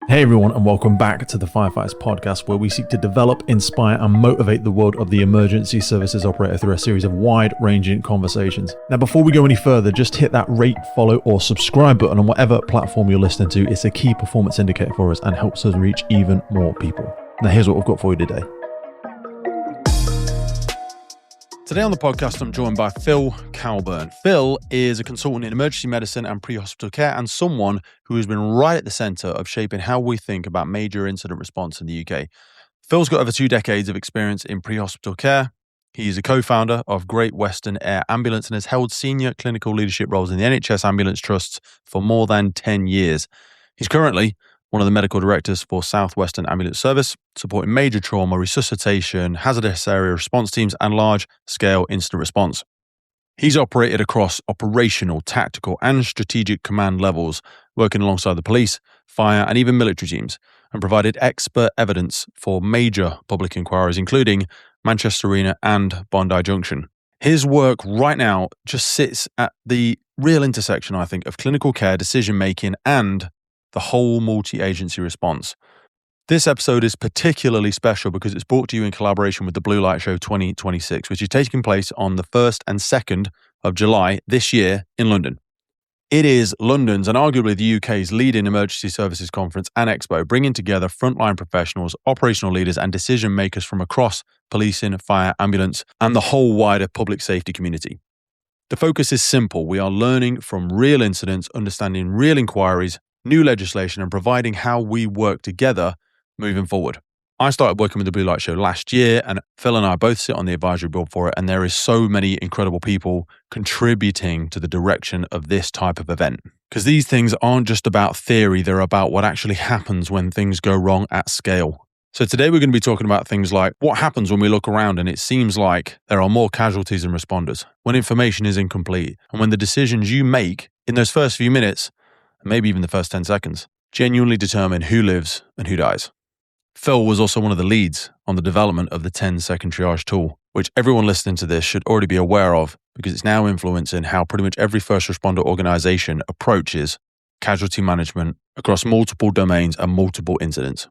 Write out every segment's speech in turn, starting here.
Hey everyone, and welcome back to the Firefighters Podcast, where we seek to develop, inspire, and motivate the world of the emergency services operator through a series of wide-ranging conversations. Now, before we go any further, just hit that rate, follow, or subscribe button on whatever platform you're listening to. It's a key performance indicator for us and helps us reach even more people. Now, here's what we've got for you today. Today on the podcast, I'm joined by Phil Calburn. Phil is a consultant in emergency medicine and pre-hospital care and someone who has been right at the centre of shaping how we think about major incident response in the UK. Phil's got over 2 decades of experience in pre-hospital care. He is a co-founder of Great Western Air Ambulance and has held senior clinical leadership roles in the NHS Ambulance Trusts for more than 10 years. He's currently one of the medical directors for South Western Ambulance Service, supporting major trauma, resuscitation, hazardous area response teams, and large-scale incident response. He's operated across operational, tactical, and strategic command levels, working alongside the police, fire, and even military teams, and provided expert evidence for major public inquiries, including Manchester Arena and Bondi Junction. His work right now just sits at the real intersection, I think, of clinical care, decision-making, and the whole multi-agency response. This episode is particularly special because it's brought to you in collaboration with the Blue Light Show 2026, which is taking place on the 1st and 2nd of July this year in London. It is London's and arguably the UK's leading emergency services conference and expo, bringing together frontline professionals, operational leaders, and decision makers from across policing, fire, ambulance, and the whole wider public safety community. The focus is simple. We are learning from real incidents, understanding real inquiries, new legislation, and providing how we work together moving forward. I started working with the Blue Light Show last year, and Phil and I both sit on the advisory board for it, and there is so many incredible people contributing to the direction of this type of event. Because these things aren't just about theory, they're about what actually happens when things go wrong at scale. So today we're going to be talking about things like what happens when we look around and it seems like there are more casualties than responders, when information is incomplete, and when the decisions you make in those first few minutes, and maybe even the first 10 seconds, genuinely determine who lives and who dies. Phil was also one of the leads on the development of the 10-second triage tool, which everyone listening to this should already be aware of because it's now influencing how pretty much every first responder organization approaches casualty management across multiple domains and multiple incidents.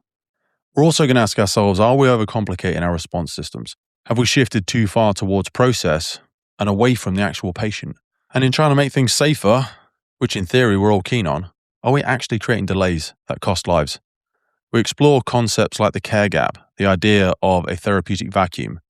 We're also going to ask ourselves, are we overcomplicating our response systems? Have we shifted too far towards process and away from the actual patient? And in trying to make things safer, which in theory we're all keen on, are we actually creating delays that cost lives? We explore concepts like the care gap, the idea of a therapeutic vacuum,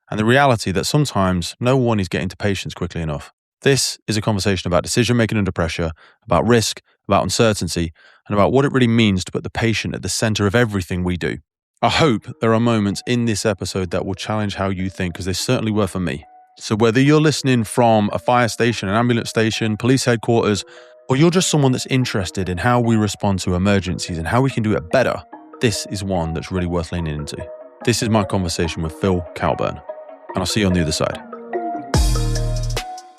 and the reality that sometimes no one is getting to patients quickly enough. This is a conversation about decision-making under pressure, about risk, about uncertainty, and about what it really means to put the patient at the center of everything we do. I hope there are moments in this episode that will challenge how you think, because they certainly were for me. So whether you're listening from a fire station, an ambulance station, police headquarters, or you're just someone that's interested in how we respond to emergencies and how we can do it better, this is one that's really worth leaning into. This is my conversation with Phil Calburn, and I'll see you on the other side.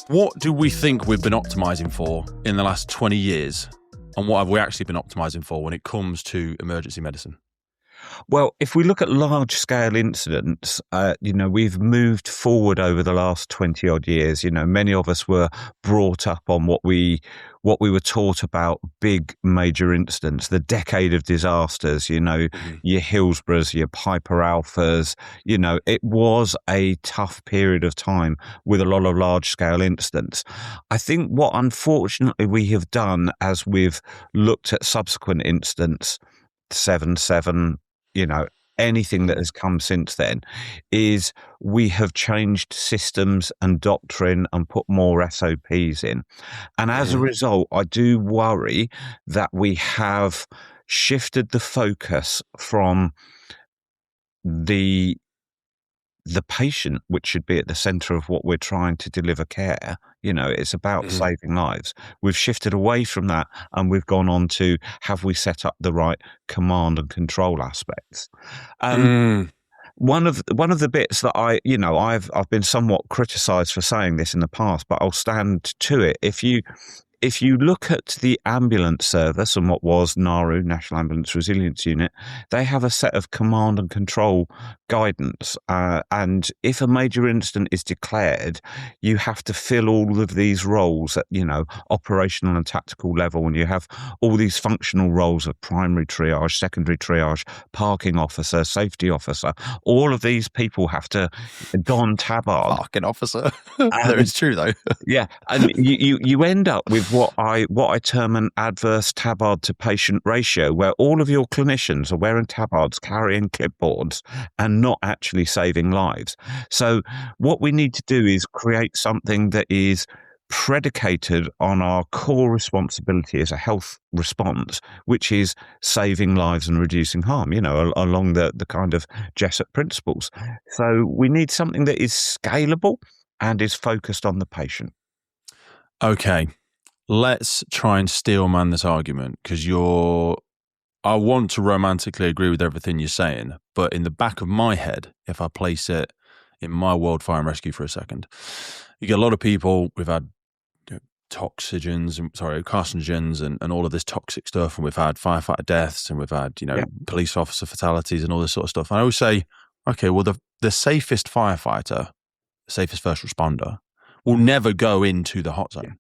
What do we think we've been optimizing for in the last 20 years, and what have we actually been optimizing for when it comes to emergency medicine? Well, if we look at large-scale incidents, we've moved forward over the last 20-odd years. Many of us were brought up on what we were taught about big major incidents, the decade of disasters, your Hillsboroughs, your Piper Alphas. It was a tough period of time with a lot of large-scale incidents. I think what unfortunately we have done as we've looked at subsequent incidents, 7/7, anything that has come since then, is we have changed systems and doctrine and put more SOPs in. And as a result, I do worry that we have shifted the focus from the patient, which should be at the center of what we're trying to deliver care. It's about saving lives. We've shifted away from that and we've gone on to, have we set up the right command and control aspects? One of the bits that I've been somewhat criticised for saying this in the past, but I'll stand to it. If if you look at the ambulance service and what was NARU, National Ambulance Resilience Unit, they have a set of command and control guidance. And if a major incident is declared, you have to fill all of these roles at, operational and tactical level. And you have all these functional roles of primary triage, secondary triage, parking officer, safety officer. All of these people have to don tabard. Parking officer. That is true, though. Yeah, and you end up with what I term an adverse tabard to patient ratio, where all of your clinicians are wearing tabards, carrying clipboards, and not actually saving lives. So what we need to do is create something that is predicated on our core responsibility as a health response, which is saving lives and reducing harm, along the kind of Jessup principles. So we need something that is scalable and is focused on the patient. Okay, let's try and steelman this argument, because I want to romantically agree with everything you're saying, but in the back of my head, if I place it in my world fire and rescue for a second, you get a lot of people, we've had carcinogens and all of this toxic stuff, and we've had firefighter deaths, and we've had police officer fatalities and all this sort of stuff. And I always say, okay, well, the safest firefighter, the safest first responder, will never go into the hot zone,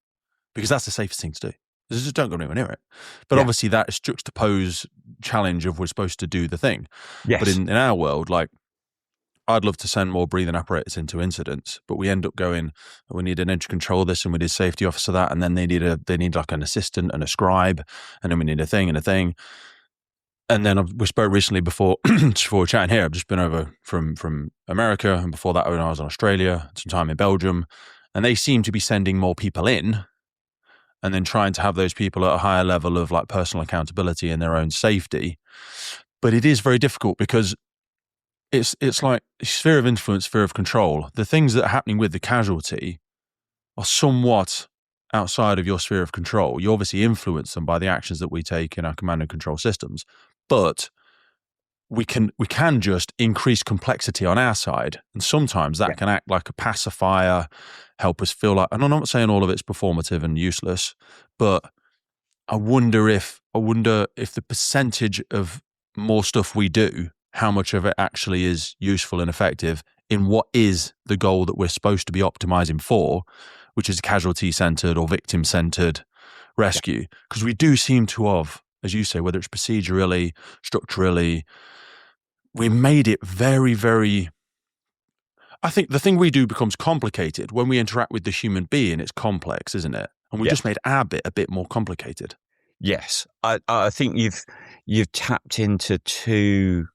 because that's the safest thing to do. Just don't go anywhere near it. But obviously that is juxtaposed challenge of we're supposed to do the thing. Yes. But in our world, like, I'd love to send more breathing apparatus into incidents, but we end up going, we need an entry control this, and we need safety officer that, and then they need like an assistant and a scribe, and then we need a thing and a thing. And then we spoke recently before we're chatting here. I've just been over from America, and before that when I was in Australia, some time in Belgium, and they seem to be sending more people in, and then trying to have those people at a higher level of like personal accountability and their own safety. But it is very difficult, because it's like sphere of influence, sphere of control. The things that are happening with the casualty are somewhat outside of your sphere of control. You obviously influence them by the actions that we take in our command and control systems, but we can just increase complexity on our side, and sometimes that can act like a pacifier, help us feel like. And I'm not saying all of it's performative and useless, but I wonder if the percentage of more stuff we do, how much of it actually is useful and effective in what is the goal that we're supposed to be optimizing for, which is casualty-centered or victim-centered rescue. Because we do seem to have, as you say, whether it's procedurally, structurally, we made it very, very... I think the thing we do becomes complicated. When we interact with the human being, it's complex, isn't it? And we just made our bit a bit more complicated. Yes. I think you've tapped into two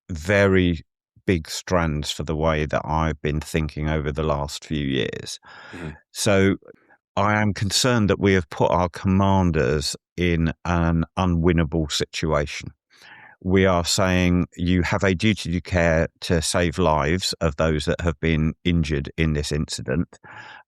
very big strands for the way that I've been thinking over the last few years. Mm-hmm. So I am concerned that we have put our commanders in an unwinnable situation. We are saying you have a duty to care to save lives of those that have been injured in this incident,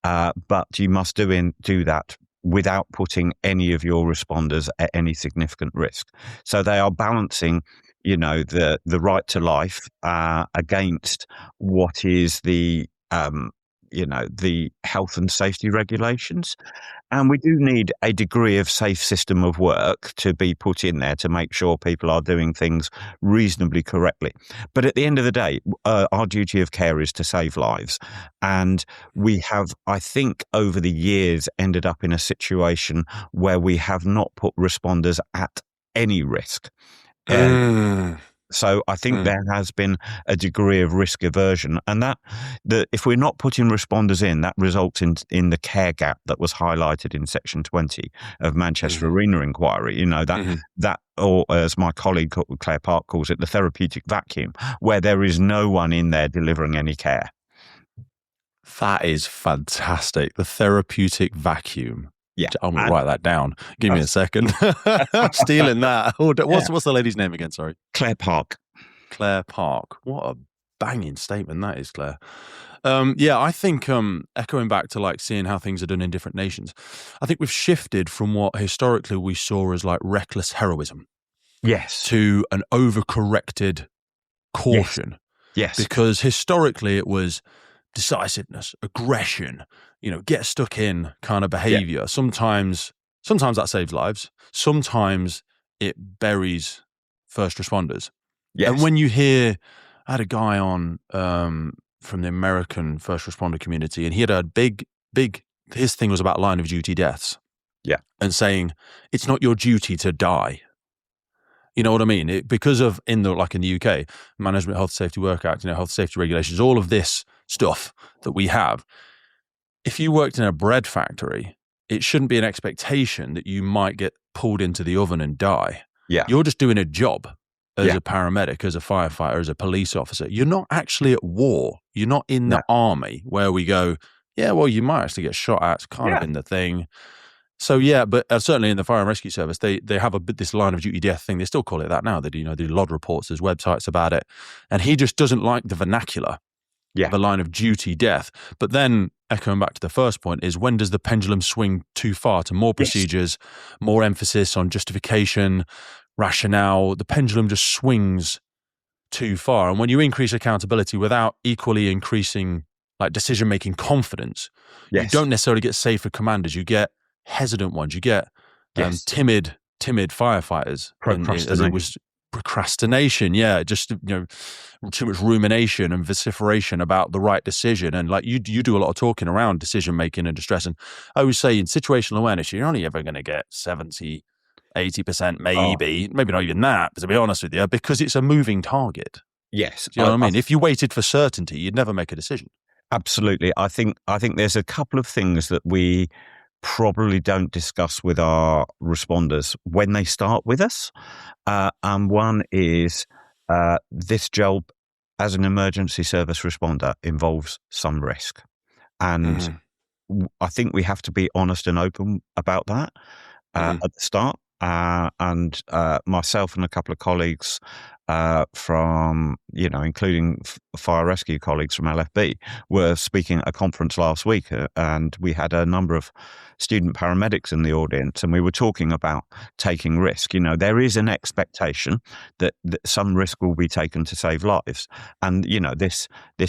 but you must do that without putting any of your responders at any significant risk. So they are balancing, the right to life against what is the health and safety regulations. And we do need a degree of safe system of work to be put in there to make sure people are doing things reasonably correctly. But at the end of the day, our duty of care is to save lives. And we have, I think, over the years ended up in a situation where we have not put responders at any risk. So I think there has been a degree of risk aversion, and that if we're not putting responders in, that results in the care gap that was highlighted in Section 20 of Manchester Arena Inquiry. That, or as my colleague Claire Park calls it, the therapeutic vacuum, where there is no one in there delivering any care. That is fantastic. The therapeutic vacuum. Yeah, I'm going to write that down. Give me a second. I'm stealing that. What's the lady's name again? Sorry. Claire Park. Claire Park. What a banging statement that is, Claire. I think echoing back to like seeing how things are done in different nations, I think we've shifted from what historically we saw as like reckless heroism. Yes. To an overcorrected caution. Yes. Because historically it was decisiveness, aggression, get stuck in kind of Yeah. behavior. Sometimes that saves lives. Sometimes it buries first responders. And Yes. when you hear, I had a guy on from the American first responder community, and he had a big, his thing was about line of duty deaths. Yeah. And saying, it's not your duty to die. You know what I mean? Because of, in the UK, Management Health Safety Work Act, health safety regulations, all of this stuff that we have, if you worked in a bread factory, it shouldn't be an expectation that you might get pulled into the oven and die. Yeah. You're just doing a job as Yeah. a paramedic, as a firefighter, as a police officer. You're not actually at war. You're not in the army where we go, yeah, well, you might actually get shot at. It's kind of in the thing. So yeah, but certainly in the fire and rescue service, they have this line of duty death thing. They still call it that now. They do, do LOD reports. There's websites about it, and he just doesn't like the vernacular of a line of duty death. But then, echoing back to the first point, is when does the pendulum swing too far to more procedures, more emphasis on justification, rationale? The pendulum just swings too far, and when you increase accountability without equally increasing decision-making confidence, you don't necessarily get safer commanders. You get hesitant ones. You get timid firefighters. As it was procrastination. Yeah, just too much rumination and vociferation about the right decision. And you do a lot of talking around decision making and distress. And I always say in situational awareness, you're only ever going to get 70, 80%, maybe not even that. But to be honest with you, because it's a moving target. Yes, do you know what I mean? If you waited for certainty, you'd never make a decision. Absolutely. I think there's a couple of things that we probably don't discuss with our responders when they start with us. And one is this job as an emergency service responder involves some risk. And I think we have to be honest and open about that at the start. And myself and a couple of colleagues from, including fire rescue colleagues from LFB, were speaking at a conference last week, and we had a number of student paramedics in the audience, and we were talking about taking risk. There is an expectation that some risk will be taken to save lives, and this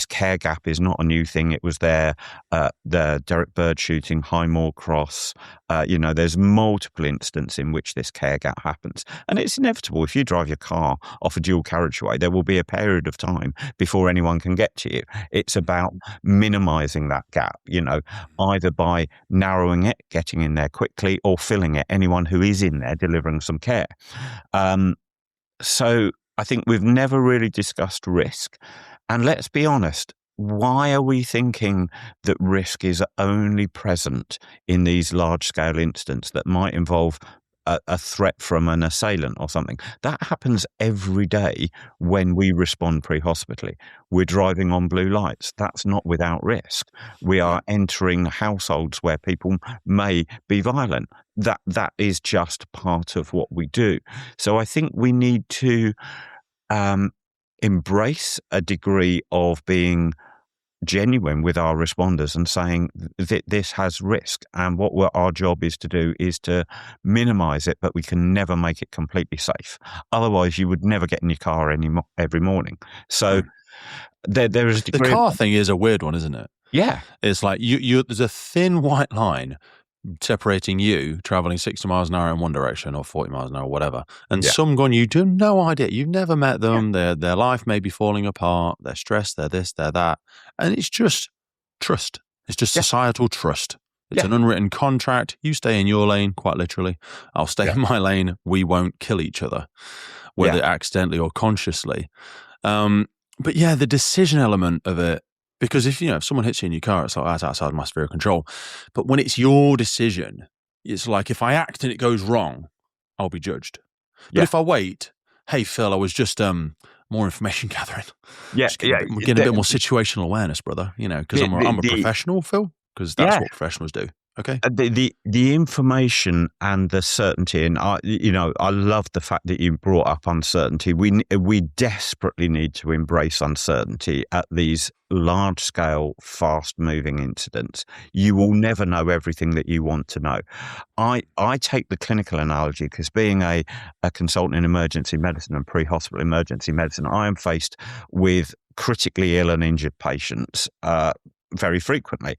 care gap is not a new thing. It was there, the Derek Bird shooting, Highmore Cross. There's multiple instances in which this care gap happens, and it's inevitable. If you drive your car off a dual carriageway, there will be a period of time before anyone can get to you. It's about minimizing that gap, either by narrowing it, getting in there quickly, or filling it, anyone who is in there delivering some care. So I think we've never really discussed risk. And let's be honest, why are we thinking that risk is only present in these large-scale incidents that might involve a threat from an assailant or something? That happens every day when we respond pre-hospitally. We're driving on blue lights. That's not without risk. We are entering households where people may be violent. That is just part of what we do. So I think we need to embrace a degree of being genuine with our responders and saying that this has risk, and what our job is to do is to minimize it, but we can never make it completely safe. Otherwise, you would never get in your car every morning. So there is a degree. The car thing is a weird one, isn't it? Yeah. It's like there's a thin white line separating you traveling 60 miles an hour in one direction or 40 miles an hour, whatever, and someone you do no idea. You've never met them. Their life may be falling apart. They're stressed. They're this, they're that. And it's just trust. It's just societal trust. It's an unwritten contract. You stay in your lane, quite literally. I'll stay in my lane. We won't kill each other, whether accidentally or consciously. But the decision element of it, because if someone hits you in your car, it's like, that's outside my sphere of control. But when it's your decision, it's like, if I act and it goes wrong, I'll be judged. But if I wait, hey, Phil, I was just more information gathering. We're getting a bit more situational awareness, brother, because I'm a professional, Phil, because that's what professionals do. Okay. The information and the certainty, and I love the fact that you brought up uncertainty. We desperately need to embrace uncertainty at these large-scale, fast-moving incidents. You will never know everything that you want to know. I take the clinical analogy because being a consultant in emergency medicine and pre-hospital emergency medicine, I am faced with critically ill and injured patients very frequently.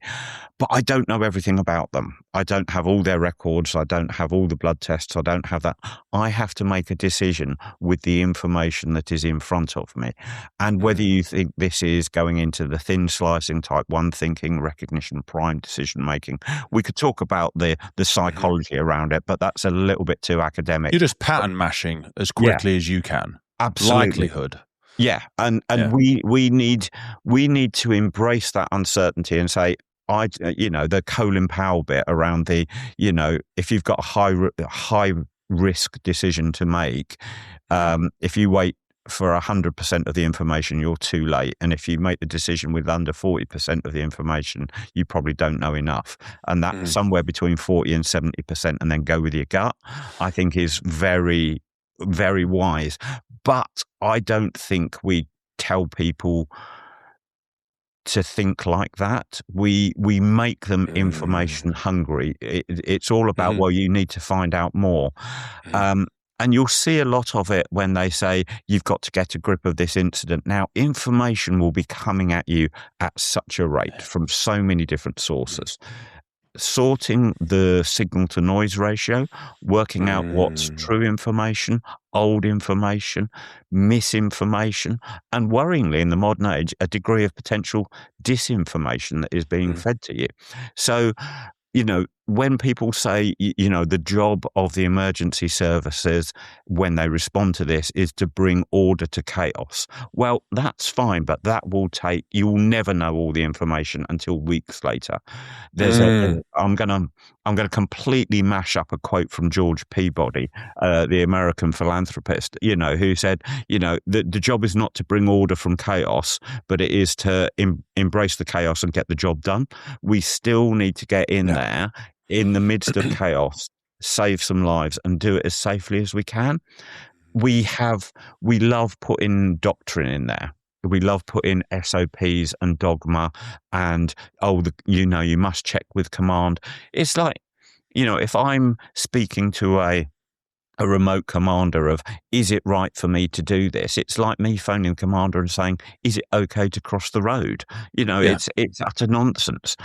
But I don't know everything about them. I don't have all their records. I don't have all the blood tests. I don't have that. I have to make a decision with the information that is in front of me. And whether you think this is going into the thin slicing type 1 thinking, recognition, prime decision making, we could talk about the psychology around it, but that's a little bit too academic. You're just pattern mashing as quickly as you can. Absolutely. Likelihood. Yeah. And we need to embrace that uncertainty and say, the Colin Powell bit around the, if you've got a high risk decision to make, if you wait for 100% of the information, you're too late. And if you make the decision with under 40% of the information, you probably don't know enough. And that somewhere between 40 and 70%, and then go with your gut, I think is very, very wise. But I don't think we tell people to think like that. We make them information hungry. It's all about, well, you need to find out more. And you'll see a lot of it when they say, you've got to get a grip of this incident. Now, information will be coming at you at such a rate from so many different sources. Sorting the signal to noise ratio, working out what's true information, old information, misinformation, and worryingly in the modern age, a degree of potential disinformation that is being fed to you. So, when people say, the job of the emergency services when they respond to this is to bring order to chaos. Well, that's fine, but you'll never know all the information until weeks later. I'm going to completely mash up a quote from George Peabody, the American philanthropist, who said, the job is not to bring order from chaos, but it is to embrace the chaos and get the job done. We still need to get in there in the midst of chaos, save some lives and do it as safely as we can. We love putting doctrine in there. We love putting SOPs and dogma and, you must check with command. It's like, if I'm speaking to a remote commander of, is it right for me to do this? It's like me phoning the commander and saying, is it okay to cross the road? It's utter nonsense.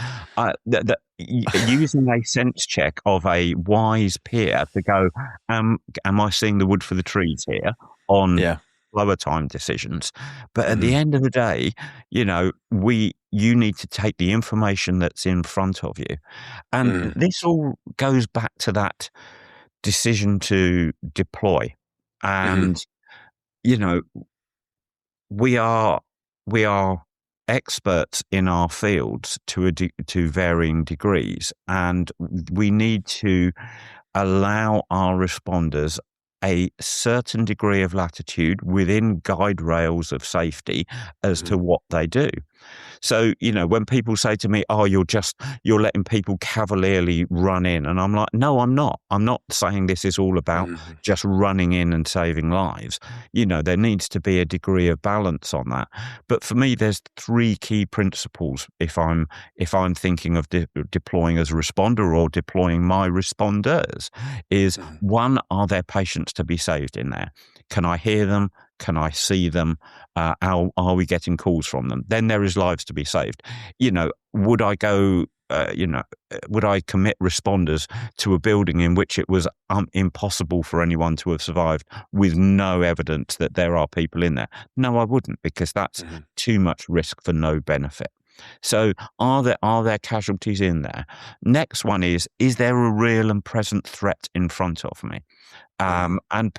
Using a sense check of a wise peer to go, am I seeing the wood for the trees here on lower time decisions? But at the end of the day, you need to take the information that's in front of you. And this all goes back to that decision to deploy. And, we are experts in our fields to varying degrees, and we need to allow our responders a certain degree of latitude within guide rails of safety as to what they do. So, when people say to me, oh, you're letting people cavalierly run in. And I'm like, no, I'm not. I'm not saying this is all about just running in and saving lives. There needs to be a degree of balance on that. But for me, there's 3 key principles if I'm thinking of deploying as a responder or deploying my responders is, 1, are there patients to be saved in there? Can I hear them? Can I see them? Are we getting calls from them? Then there is lives to be saved. Would I go, would I commit responders to a building in which it was impossible for anyone to have survived with no evidence that there are people in there? No, I wouldn't, because that's too much risk for no benefit. So are there casualties in there? Next one is there a real and present threat in front of me? And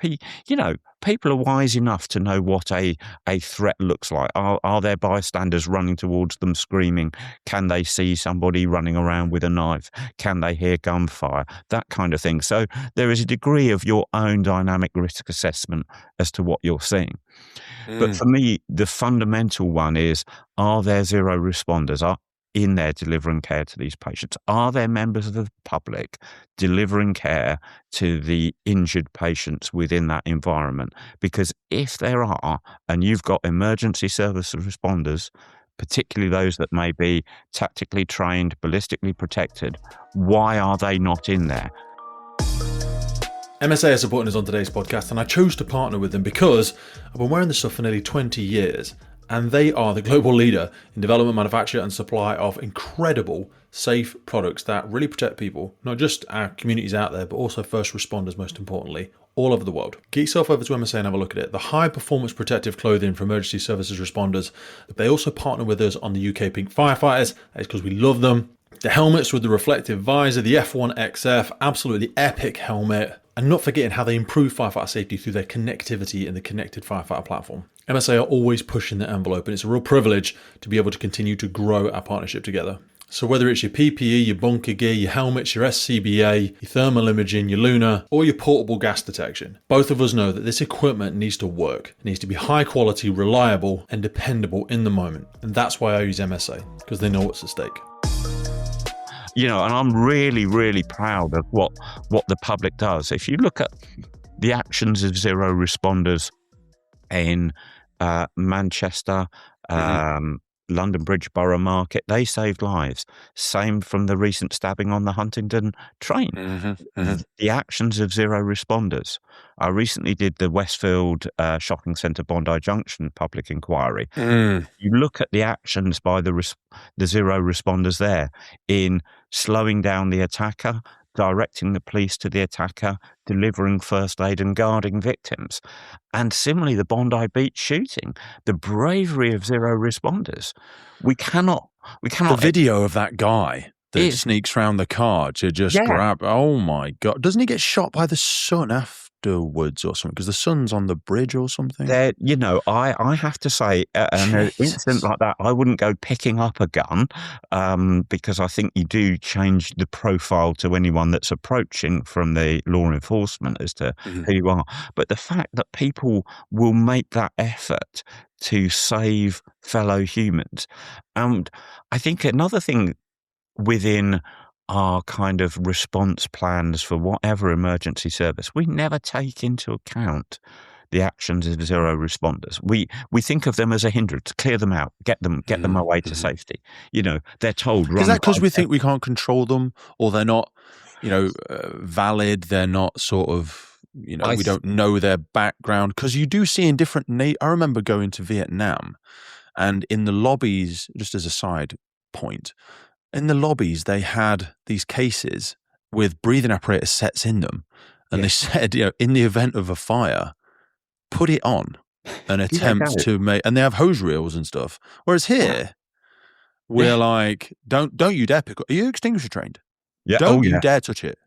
people are wise enough to know what a threat looks like. Are there bystanders running towards them screaming? Can they see somebody running around with a knife? Can they hear gunfire? That kind of thing. So there is a degree of your own dynamic risk assessment as to what you're seeing. But for me, the fundamental one is, are there zero responders in there delivering care to these patients? Are there members of the public delivering care to the injured patients within that environment? Because if there are, and you've got emergency service responders, particularly those that may be tactically trained, ballistically protected, why are they not in there? MSA are supporting us on today's podcast, and I chose to partner with them because I've been wearing this stuff for nearly 20 years. and they are the global leader in development, manufacture, and supply of incredible, safe products that really protect people, not just our communities out there, but also first responders, most importantly, all over the world. Get yourself over to MSA and have a look at it. The high performance protective clothing for emergency services responders. They also partner with us on the UK Pink Firefighters. That's because we love them. The helmets with the reflective visor, the F1XF, absolutely epic helmet. And not forgetting how they improve firefighter safety through their connectivity in the connected firefighter platform. MSA are always pushing the envelope, and it's a real privilege to be able to continue to grow our partnership together. So whether it's your PPE, your bunker gear, your helmets, your SCBA, your thermal imaging, your Luna, or your portable gas detection, both of us know that this equipment needs to work. It needs to be high quality, reliable, and dependable in the moment. And that's why I use MSA, because they know what's at stake. And I'm really, really proud of what the public does. If you look at the actions of zero responders in Manchester, London Bridge Borough Market, they saved lives. Same from the recent stabbing on the Huntingdon train. The actions of zero responders. I recently did the Westfield Shopping Centre Bondi Junction public inquiry. You look at the actions by the zero responders there in slowing down the attacker, directing the police to the attacker, delivering first aid and guarding victims. And similarly, the Bondi Beach shooting, the bravery of zero responders. We cannot. The video of that guy that sneaks round the car to just grab. Oh my God! Doesn't he get shot by the sun afterwards or something? Because the sun's on the bridge or something. I have to say, an incident like that, I wouldn't go picking up a gun because I think you do change the profile to anyone that's approaching from the law enforcement as to who you are. But the fact that people will make that effort to save fellow humans, and I think another thing within our kind of response plans for whatever emergency service, we never take into account the actions of zero responders. We think of them as a hindrance. Clear them out, get them away to safety. They're told. Is that because we think we can't control them, or they're not, valid? They're not sort of, we don't know their background? Because you do see in different. I remember going to Vietnam, and in the lobbies, just as a side point. In the lobbies, they had these cases with breathing apparatus sets in them. And they said, in the event of a fire, put it on and attempt to make, and they have hose reels and stuff. Whereas here, we're like, don't you dare pick up. Are you extinguisher trained? Yeah. Don't you dare touch it.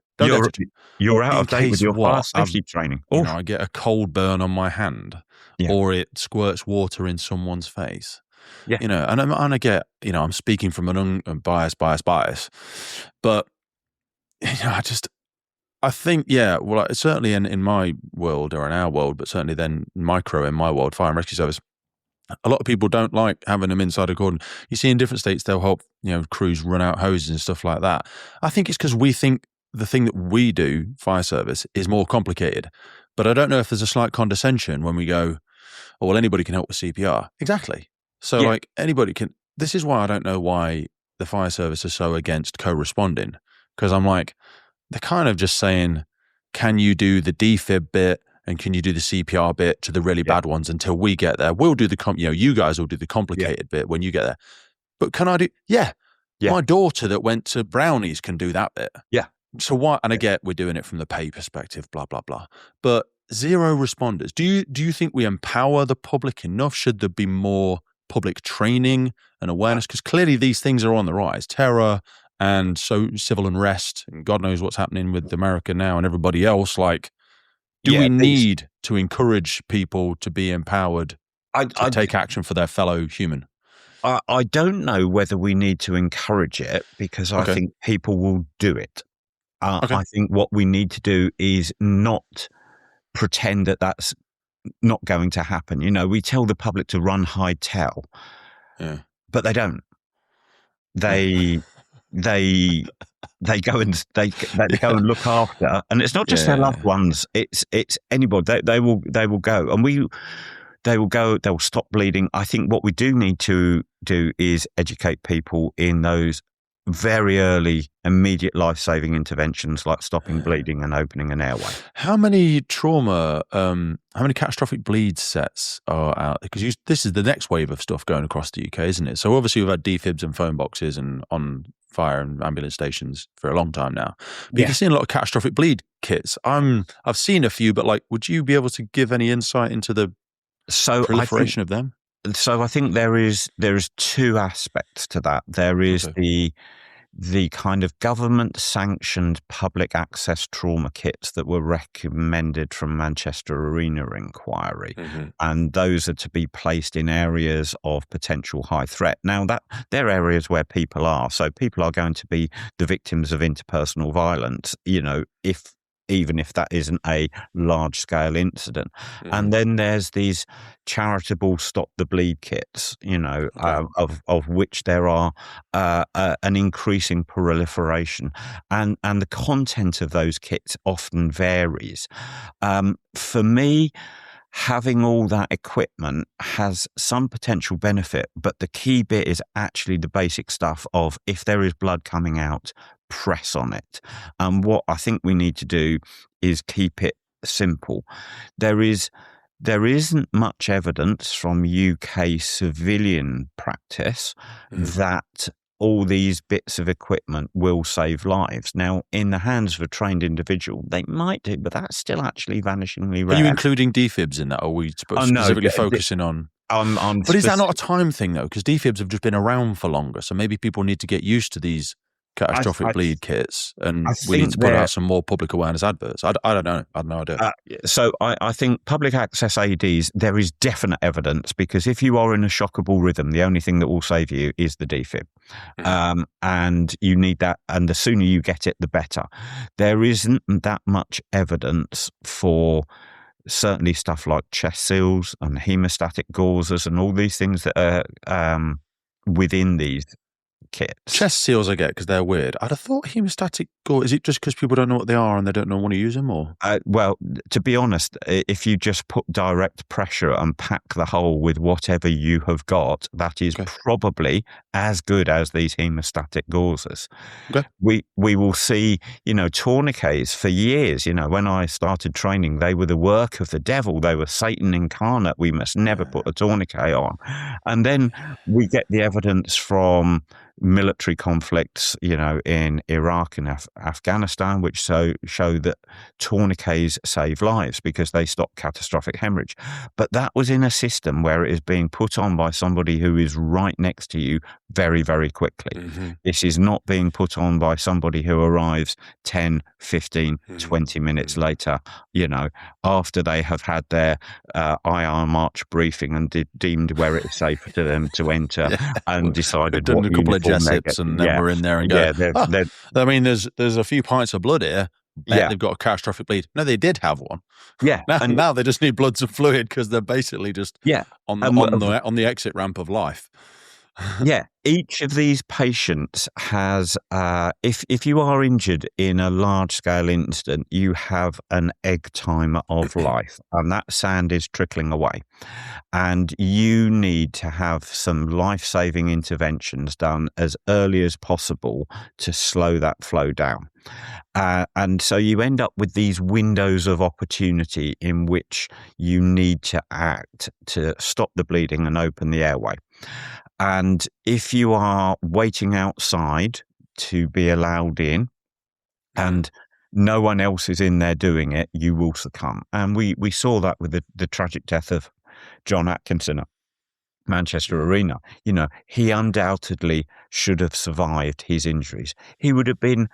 You're out of date with your fire safety training. I get a cold burn on my hand or it squirts water in someone's face. Yeah. And I get, I'm speaking from an unbiased bias, but I think, certainly in my world or in our world, but certainly then micro in my world, fire and rescue service, a lot of people don't like having them inside a cordon. You see in different states, they'll help, crews run out hoses and stuff like that. I think it's because we think the thing that we do, fire service, is more complicated. But I don't know if there's a slight condescension when we go, oh, well, anybody can help with CPR. Exactly. So anybody can. This is why I don't know why the fire service is so against co-responding. Because I'm like, they're kind of just saying, can you do the defib bit and can you do the CPR bit to the really bad ones until we get there? We'll do the, you guys will do the complicated bit when you get there. But can I do, my daughter that went to Brownies can do that bit. Yeah. So why, and I get we're doing it from the pay perspective, blah, blah, blah. But zero responders, do you think we empower the public enough? Should there be more public training and awareness? Because clearly these things are on the rise. Terror and so civil unrest, and God knows what's happening with America now and everybody else. Like, do we need to encourage people to be empowered to take action for their fellow human? I don't know whether we need to encourage it, because I think people will do it. I think what we need to do is not pretend that that's not going to happen. We tell the public to run, hide, tell, but they don't. They go and they go and look after, and it's not just their loved ones. It's anybody. They will go, and they will go. They will stop bleeding. I think what we do need to do is educate people in those very early, immediate life-saving interventions like stopping bleeding and opening an airway. How many catastrophic bleed sets are out? Because this is the next wave of stuff going across the UK, isn't it? So obviously we've had defibs and phone boxes and on fire and ambulance stations for a long time now. But you've seen a lot of catastrophic bleed kits. I've seen a few, but would you be able to give any insight into the proliferation of them? So I think there is two aspects to that. There is the kind of government-sanctioned public access trauma kits that were recommended from Manchester Arena inquiry, and those are to be placed in areas of potential high threat. Now, they're areas where people are, so people are going to be the victims of interpersonal violence, even if that isn't a large-scale incident. And then there's these charitable stop the bleed kits, of which there are an increasing proliferation, and the content of those kits often varies. For me, having all that equipment has some potential benefit, but the key bit is actually the basic stuff of, if there is blood coming out, press on it. And what I think we need to do is keep it simple. There isn't much evidence from UK civilian practice that all these bits of equipment will save lives. Now, in the hands of a trained individual, they might do, but that's still actually vanishingly rare. Are you including defibs in that, or are we specifically focusing on... But is that not a time thing, though? Because defibs have just been around for longer, so maybe people need to get used to these catastrophic bleed kits, and we need to put out some more public awareness adverts. I don't know. I have no idea. So I think public access AEDs, there is definite evidence, because if you are in a shockable rhythm, the only thing that will save you is the defib. And you need that, and the sooner you get it, the better. There isn't that much evidence for certainly stuff like chest seals and hemostatic gauzes and all these things that are within these kits. Chest seals I get because they're weird. I'd have thought hemostatic gauze, is it just because people don't know what they are and they don't want to use them, or? Well, to be honest, if you just put direct pressure and pack the hole with whatever you have got, that is probably as good as these hemostatic gauzes. We will see, tourniquets for years. When I started training, they were the work of the devil. They were Satan incarnate. We must never put a tourniquet on. And then we get the evidence from military conflicts, in Iraq and Afghanistan, which show that tourniquets save lives because they stop catastrophic hemorrhage. But that was in a system where it is being put on by somebody who is right next to you very, very quickly. This is not being put on by somebody who arrives 10, 15, 20 minutes later, after they have had their IR March briefing and deemed where it is safe for them to enter and decided what uniform Jessips and then we're in there and go, I mean, there's a few pints of blood here. They've got a catastrophic bleed. No, they did have one. Now they just need bloods and fluid because they're basically just on the exit ramp of life. Each of these patients has, if you are injured in a large-scale incident, you have an egg timer of life, and that sand is trickling away. And you need to have some life-saving interventions done as early as possible to slow that flow down. And so you end up with these windows of opportunity in which you need to act to stop the bleeding and open the airway. And if you are waiting outside to be allowed in and no one else is in there doing it, you will succumb. And we saw that with the tragic death of John Atkinson at Manchester Arena. He undoubtedly should have survived his injuries. He would have been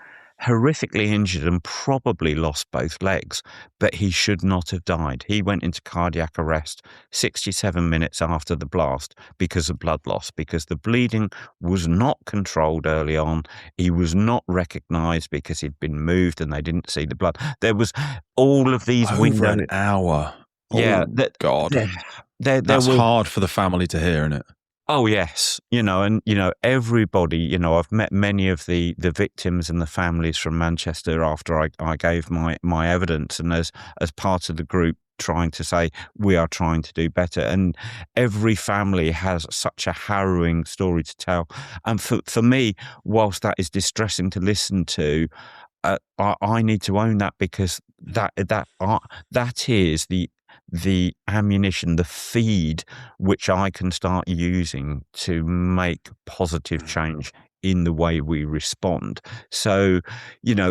horrifically injured and probably lost both legs, but he should not have died. He went into cardiac arrest 67 minutes after the blast because of blood loss, because the bleeding was not controlled early on. He was not recognised because he'd been moved and they didn't see the blood. There was all of these over an hour. God. That's hard for the family to hear, isn't it? Oh, yes. Everybody, I've met many of the victims and the families from Manchester after I gave my evidence. And as part of the group trying to say we are trying to do better. And every family has such a harrowing story to tell. And for me, whilst that is distressing to listen to, I need to own that, because that is the ammunition, the feed which I can start using to make positive change in the way we respond. So,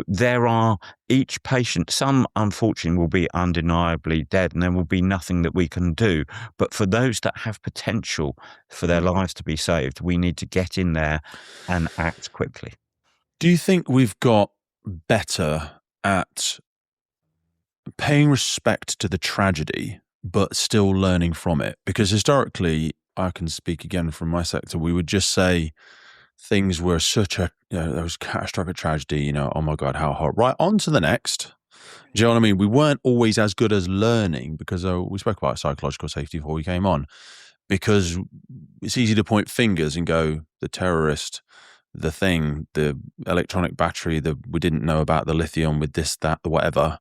there are each patient, some unfortunately will be undeniably dead and there will be nothing that we can do. But for those that have potential for their lives to be saved, we need to get in there and act quickly. Do you think we've got better at paying respect to the tragedy, but still learning from it? Because historically, I can speak again from my sector, we would just say things were such a, there was catastrophic tragedy, oh my God, how hot. Right, on to the next. Do you know what I mean? We weren't always as good as learning, because we spoke about psychological safety before we came on, because it's easy to point fingers and go, the terrorist, the thing, the electronic battery, we didn't know about the lithium with this, that, the whatever.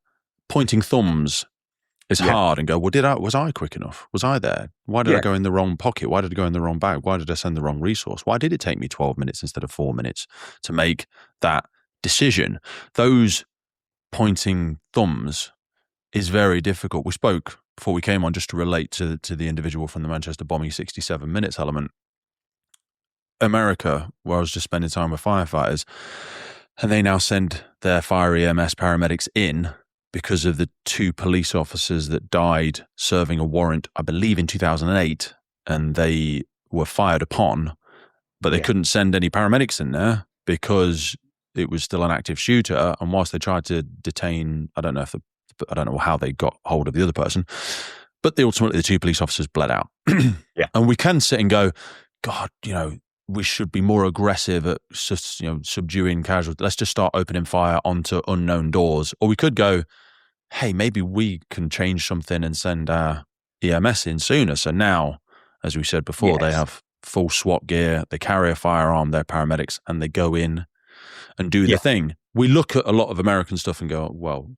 Pointing thumbs is hard, and go, well, was I quick enough? Was I there? Why did I go in the wrong pocket? Why did I go in the wrong bag? Why did I send the wrong resource? Why did it take me 12 minutes instead of 4 minutes to make that decision? Those pointing thumbs is very difficult. We spoke before we came on, just to relate to the individual from the Manchester bombing 67 minutes element. America, where I was just spending time with firefighters, and they now send their fire EMS paramedics in because of the 2 police officers that died serving a warrant, I believe in 2008, and they were fired upon, but they couldn't send any paramedics in there because it was still an active shooter. And whilst they tried to detain, I don't know how they got hold of the other person, but ultimately the 2 police officers bled out. And we can sit and go, God, we should be more aggressive at just, subduing casualties. Let's just start opening fire onto unknown doors. Or we could go, hey, maybe we can change something and send our EMS in sooner. So now, as we said before, they have full SWAT gear, they carry a firearm, they're paramedics, and they go in and do the thing. We look at a lot of American stuff and go, well,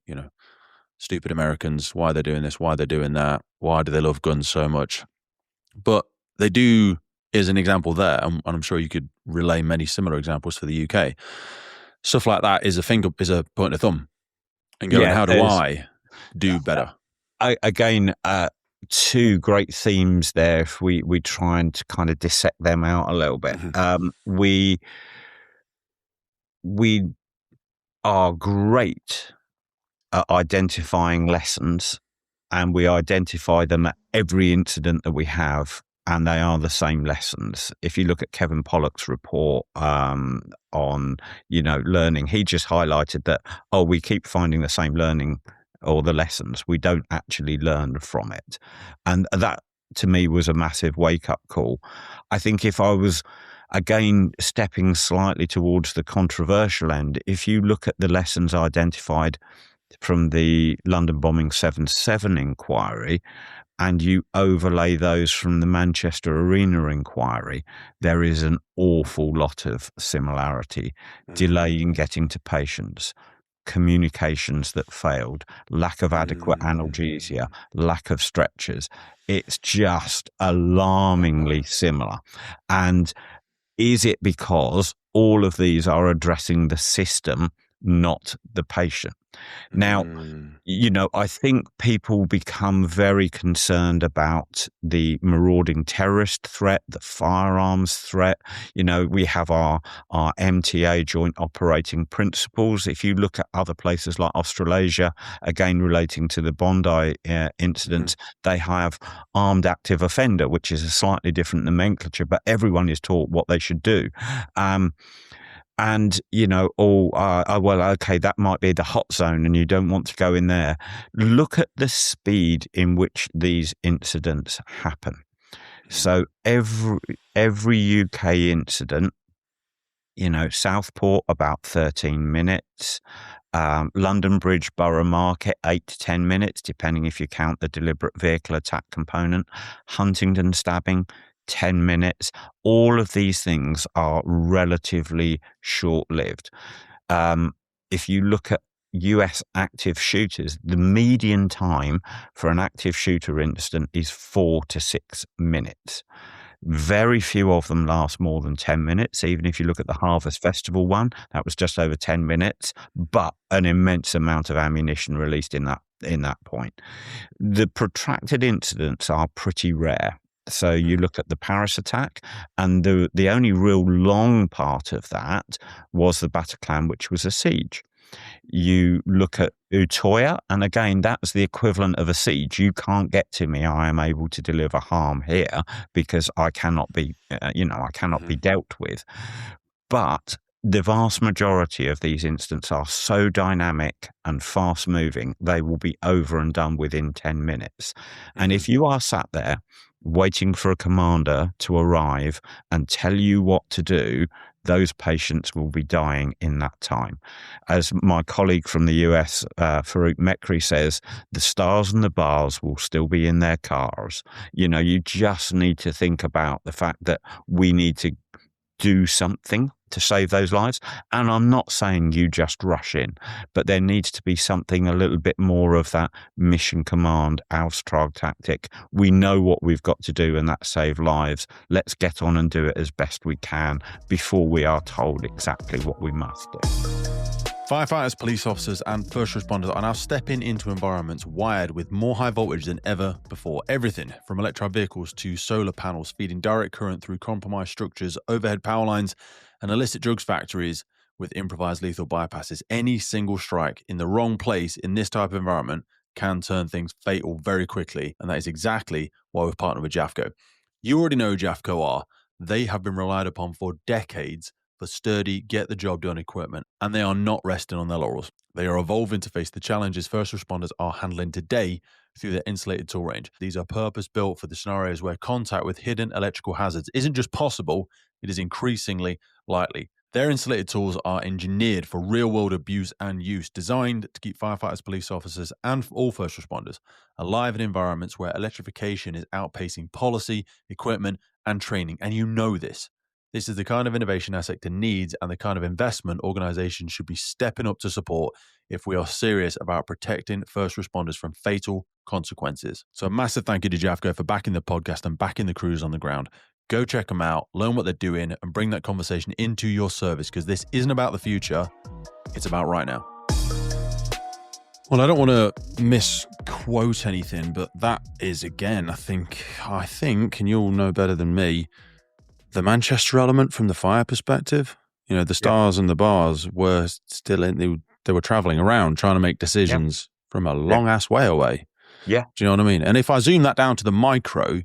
stupid Americans, why are they doing this? Why are they doing that? Why do they love guns so much? But they do, is an example there, and I'm sure you could relay many similar examples for the UK. Stuff like that is a point of thumb, and going, how do I do better? Again, 2 great themes there. If we try and kind of dissect them out a little bit, we are great at identifying lessons, and we identify them at every incident that we have, and they are the same lessons. If you look at Kevin Pollock's report on, learning, he just highlighted that, we keep finding the same learning or the lessons. We don't actually learn from it. And that, to me, was a massive wake-up call. I think if I was, again, stepping slightly towards the controversial end, if you look at the lessons identified from the London bombing 7/7 inquiry, and you overlay those from the Manchester Arena inquiry, there is an awful lot of similarity. Delay in getting to patients, communications that failed, lack of adequate analgesia, lack of stretchers. It's just alarmingly similar. And is it because all of these are addressing the system, not the patient? Now, I think people become very concerned about the marauding terrorist threat, the firearms threat. We have our MTA, Joint Operating Principles. If you look at other places like Australasia, again, relating to the Bondi incidents, they have armed active offender, which is a slightly different nomenclature, but everyone is taught what they should do. And, okay, that might be the hot zone and you don't want to go in there. Look at the speed in which these incidents happen. So every UK incident, Southport, about 13 minutes. London Bridge Borough Market, 8 to 10 minutes, depending if you count the deliberate vehicle attack component. Huntingdon stabbing, 10 minutes. All of these things are relatively short-lived. If you look at US active shooters, the median time for an active shooter incident is 4 to 6 minutes. Very few of them last more than 10 minutes. Even if you look at the Harvest Festival one, that was just over 10 minutes, but an immense amount of ammunition released in that point. The protracted incidents are pretty rare. So you look at the Paris attack, and the only real long part of that was the Bataclan, which was a siege. You look at Utoya, and again, that's the equivalent of a siege. You can't get to me. I am able to deliver harm here because I cannot be, be dealt with. But the vast majority of these incidents are so dynamic and fast moving, they will be over and done within 10 minutes. And if you are sat there waiting for a commander to arrive and tell you what to do, those patients will be dying in that time. As my colleague from the US, Farouk Mekri, says, the stars and the bars will still be in their cars. You just need to think about the fact that we need to do something to save those lives. And I'm not saying you just rush in, but there needs to be something a little bit more of that mission command, Auftrag tactic. We know what we've got to do, and that's save lives. Let's get on and do it as best we can before we are told exactly what we must do. Firefighters, police officers, and first responders are now stepping into environments wired with more high voltage than ever before. Everything from electric vehicles to solar panels feeding direct current through compromised structures, overhead power lines, and illicit drugs factories with improvised lethal bypasses. Any single strike in the wrong place in this type of environment can turn things fatal very quickly, and that is exactly why we've partnered with Jafco. You already know who Jafco are. They have been relied upon for decades for sturdy, get-the-job-done equipment, and they are not resting on their laurels. They are evolving to face the challenges first responders are handling today through their insulated tool range. These are purpose-built for the scenarios where contact with hidden electrical hazards isn't just possible, it is increasingly likely. Their insulated tools are engineered for real-world abuse and use, designed to keep firefighters, police officers, and all first responders alive in environments where electrification is outpacing policy, equipment, and training. And you know this. This is the kind of innovation our sector needs and the kind of investment organizations should be stepping up to support if we are serious about protecting first responders from fatal consequences. So a massive thank you to Jafco for backing the podcast and backing the crews on the ground. Go check them out, learn what they're doing, and bring that conversation into your service, because this isn't about the future, it's about right now. Well, I don't want to misquote anything, but that is, again, I think, and you'll know better than me, the Manchester element from the fire perspective. The stars and the bars were still they were traveling around trying to make decisions from a long ass way away. Yeah. Do you know what I mean? And if I zoom that down to the micro,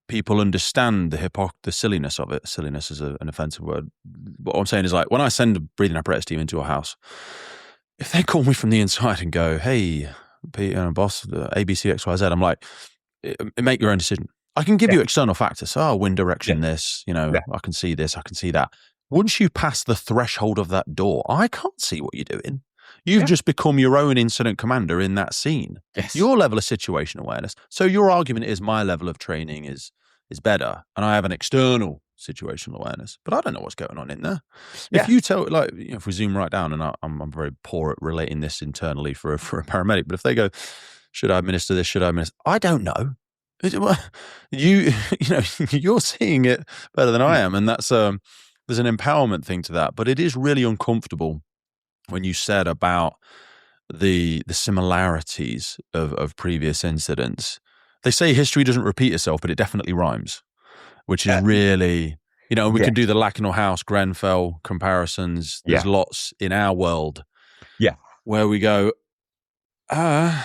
people understand the silliness of it. Silliness is an offensive word. What I'm saying is, like, when I send a breathing apparatus team into a house, if they call me from the inside and go, hey, boss, ABC, XYZ, I'm like, make your own decision. I can give you external factors. So, wind direction, this, I can see this, I can see that. Once you pass the threshold of that door, I can't see what you're doing. You've just become your own incident commander in that scene. Yes. Your level of situation awareness. So your argument is my level of training is better, and I have an external situational awareness, but I don't know what's going on in there. If you tell, if we zoom right down, and I'm very poor at relating this internally for a paramedic, but if they go, should I administer this? Should I administer? I don't know. You're seeing it better than I am, and that's there's an empowerment thing to that. But it is really uncomfortable when you said about the similarities of previous incidents. They say history doesn't repeat itself, but it definitely rhymes, which is really, we can do the Lacknell House, Grenfell comparisons. There's lots in our world where we go, you know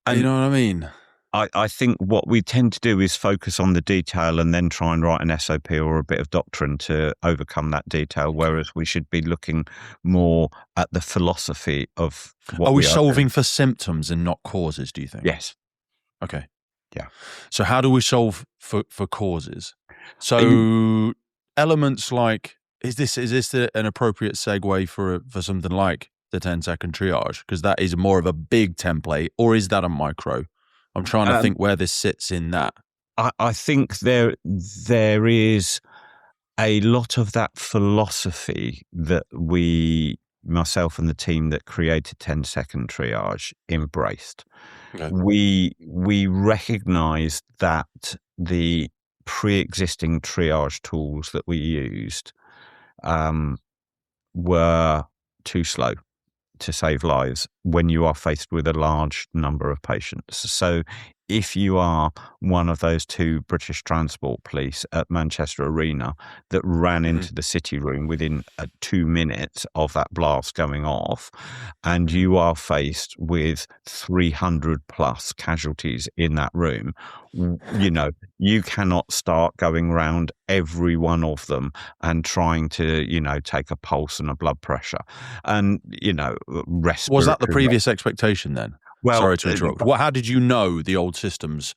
what I mean? I think what we tend to do is focus on the detail and then try and write an SOP or a bit of doctrine to overcome that detail, whereas we should be looking more at the philosophy of what Are we solving for symptoms and not causes, do you think? Yes. Okay. Yeah. So how do we solve for causes? So elements like, is this an appropriate segue for something like the 10-second triage? Because that is more of a big template, or is that a micro? I'm trying to think where this sits in that. I think there is a lot of that philosophy that we myself and the team that created 10-second triage embraced. Okay. We recognized that the pre-existing triage tools that we used were too slow to save lives when you are faced with a large number of patients. So if you are one of those two British Transport Police at Manchester Arena that ran into the City Room within 2 minutes of that blast going off, and you are faced with 300 plus casualties in that room, you cannot start going around every one of them and trying to, take a pulse and a blood pressure and, respiratory. Was that the previous expectation then? Well, sorry to interrupt. How did you know the old systems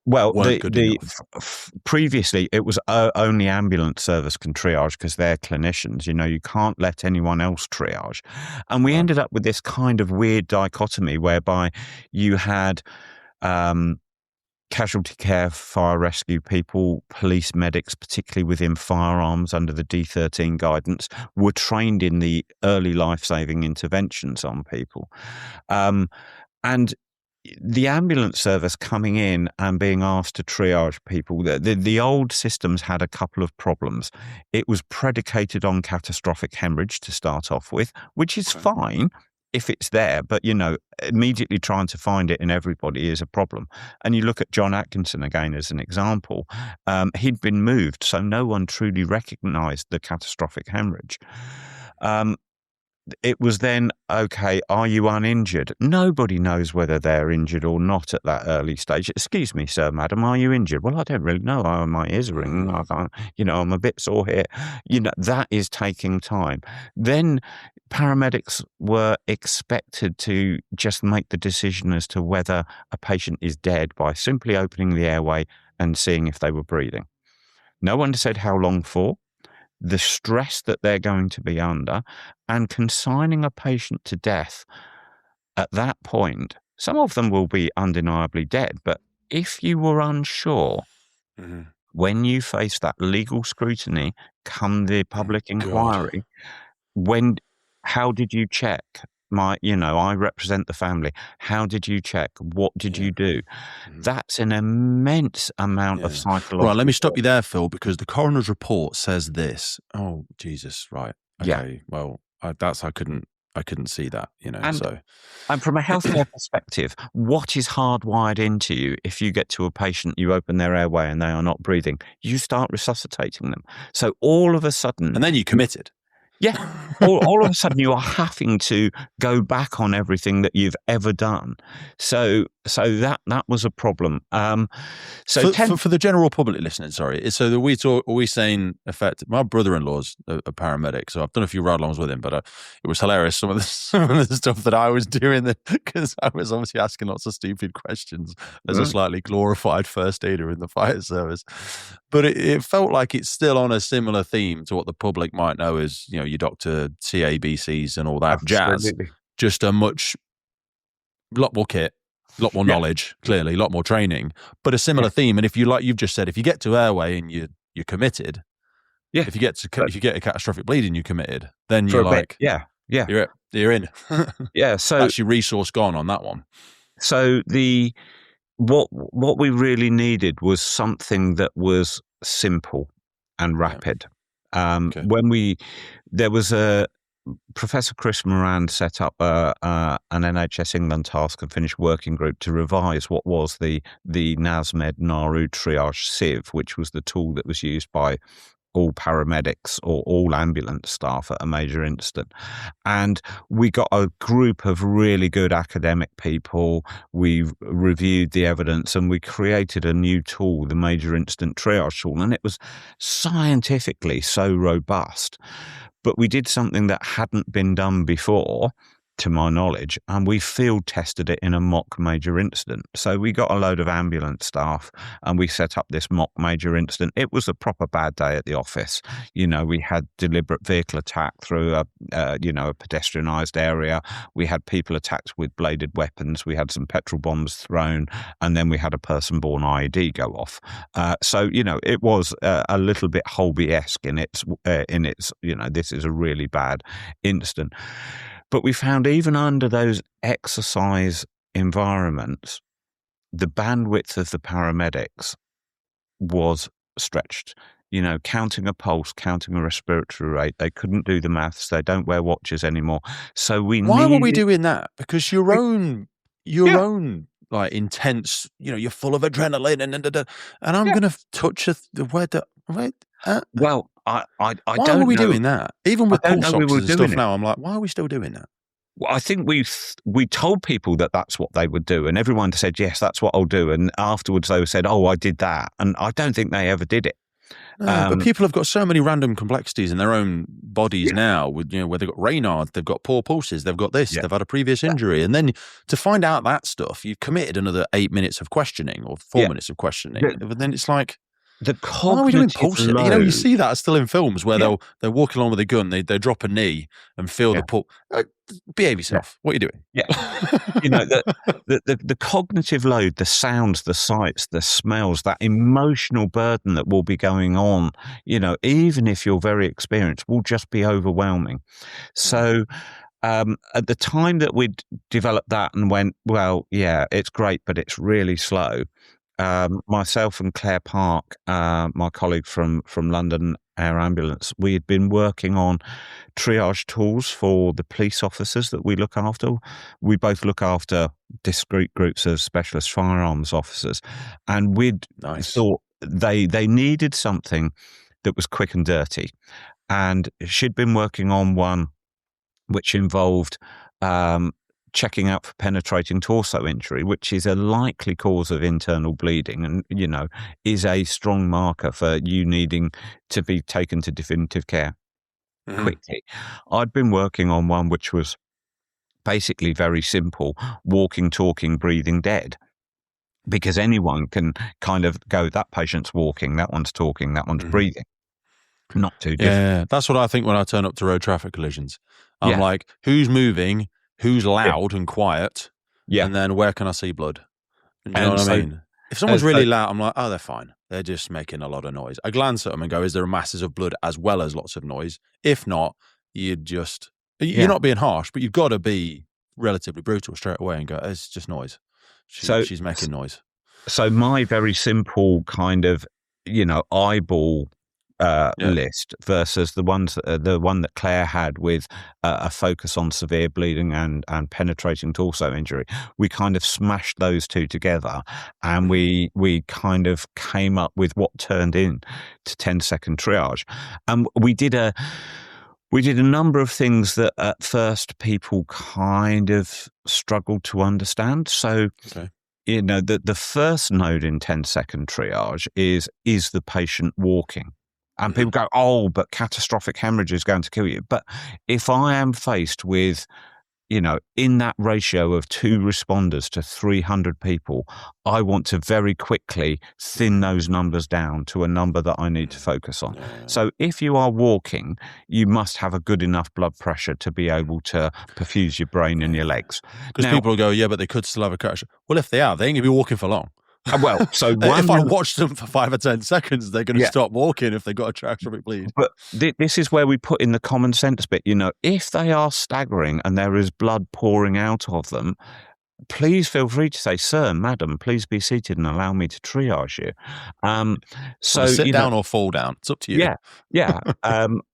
weren't good enough? Previously, it was only ambulance service can triage because they're clinicians. You can't let anyone else triage. And we ended up with this kind of weird dichotomy whereby you had casualty care, fire rescue people, police medics, particularly within firearms under the D13 guidance, were trained in the early life-saving interventions on people. And the ambulance service coming in and being asked to triage people, the old systems had a couple of problems. It was predicated on catastrophic hemorrhage to start off with, which is fine if it's there, but, immediately trying to find it in everybody is a problem. And you look at John Atkinson again as an example. He'd been moved, so no one truly recognised the catastrophic hemorrhage. It was then, okay, are you uninjured? Nobody knows whether they're injured or not at that early stage. Excuse me, sir, madam, are you injured? Well, I don't really know. My ears are ringing. I'm a bit sore here. That is taking time. Then paramedics were expected to just make the decision as to whether a patient is dead by simply opening the airway and seeing if they were breathing. No one said how long for, the stress that they're going to be under, and consigning a patient to death at that point. Some of them will be undeniably dead, but if you were unsure, when you face that legal scrutiny come the public inquiry, how did you check? I represent the family. How did you check? What did you do? That's an immense amount of psychological. Right, let me stop you there, Phil, because the coroner's report says this. Oh, Jesus, right. Okay, Yeah. well, I couldn't see that, And from a healthcare perspective, what is hardwired into you if you get to a patient, you open their airway and they are not breathing, you start resuscitating them. So all of a sudden... And then you committed. Yeah. all of a sudden you are having to go back on everything that you've ever done. So that was a problem. For the general public listening, sorry. So are we saying effective? My brother-in-law's a paramedic, so I've done a few ride-alongs with him, but it was hilarious some of the stuff that I was doing because I was obviously asking lots of stupid questions as a slightly glorified first aider in the fire service. But it felt like it's still on a similar theme to what the public might know as, your Dr. CABCs and all that jazz. Just a lot more kit, a lot more knowledge, clearly, a lot more training, but a similar theme. And if you've just said, if you get to airway and you're committed, if you get a catastrophic bleeding, you're committed, then you're like, you're in. So that's your resource gone on that one. So what we really needed was something that was simple and rapid. There was Professor Chris Moran set up an NHS England task and finished working group to revise what was the NASMED NARU triage sieve, which was the tool that was used by all paramedics or all ambulance staff at a major incident. And we got a group of really good academic people. We reviewed the evidence and we created a new tool, the major incident triage tool. And it was scientifically so robust. But we did something that hadn't been done before. to my knowledge, and we field tested it in a mock major incident. So we got a load of ambulance staff and we set up this mock major incident. It was a proper bad day at the office. We had deliberate vehicle attack through a pedestrianised area. We had people attacked with bladed weapons. We had some petrol bombs thrown, and then we had a person-born IED go off. So it was a little bit Holby-esque in its this is a really bad incident. But we found even under those exercise environments, the bandwidth of the paramedics was stretched. Counting a pulse, counting a respiratory rate. They couldn't do the maths. They don't wear watches anymore. So why were we doing that? Because your own like intense, you're full of adrenaline and I'm going to touch well, I why don't know. Were we doing that? Even with pulse oxes and stuff now, I'm like, why are we still doing that? Well, I think we told people that that's what they would do, and everyone said, yes, that's what I'll do. And afterwards they said, oh, I did that. And I don't think they ever did it. No, but people have got so many random complexities in their own bodies now, with where they've got Raynaud's, they've got poor pulses, they've got this, they've had a previous injury, and then to find out that stuff, you've committed another 8 minutes of questioning or 4 minutes of questioning. But then it's like, the why are we doing pulses? load. You see that still in films where they're walking along with a gun, they drop a knee and feel the pulse. Behave yourself. What are you doing? The cognitive load, the sounds, the sights, the smells, that emotional burden that will be going on, even if you're very experienced, will just be overwhelming. So at the time that we'd developed that and went, well, it's great, but it's really slow. Myself and Claire Park, my colleague from London Air Ambulance, we had been working on triage tools for the police officers that we look after. We both look after discrete groups of specialist firearms officers, and we'd thought they needed something that was quick and dirty. And she'd been working on one which involved checking out for penetrating torso injury, which is a likely cause of internal bleeding and, is a strong marker for you needing to be taken to definitive care quickly. I'd been working on one which was basically very simple: walking, talking, breathing dead. Because anyone can kind of go, that patient's walking, that one's talking, that one's breathing. Not too different. Yeah, that's what I think when I turn up to road traffic collisions. I'm like, who's moving? Who's loud and quiet, and then where can I see blood? Do you know what I mean? If someone's really loud, I'm like, oh, they're fine. They're just making a lot of noise. I glance at them and go, is there masses of blood as well as lots of noise? If not, you're not being harsh, but you've got to be relatively brutal straight away and go, it's just noise. She's making noise. So my very simple kind of, eyeball list versus the one that Claire had with a focus on severe bleeding and penetrating torso injury. We kind of smashed those two together, and we kind of came up with what turned in to 10-second triage. And we did a number of things that at first people kind of struggled to understand. So the first node in 10-second triage is the patient walking? And people go, oh, but catastrophic hemorrhage is going to kill you. But if I am faced with, in that ratio of 2 responders to 300 people, I want to very quickly thin those numbers down to a number that I need to focus on. So if you are walking, you must have a good enough blood pressure to be able to perfuse your brain and your legs. Because people will go, but they could still have a crash. Well, if they are, they ain't going to be walking for long. Well, so if I watch them for 5 or 10 seconds, they're going to stop walking if they've got a catastrophic bleed. But this is where we put in the common sense bit. If they are staggering and there is blood pouring out of them, please feel free to say, sir, madam, please be seated and allow me to triage you. So sit down or fall down. It's up to you. Yeah.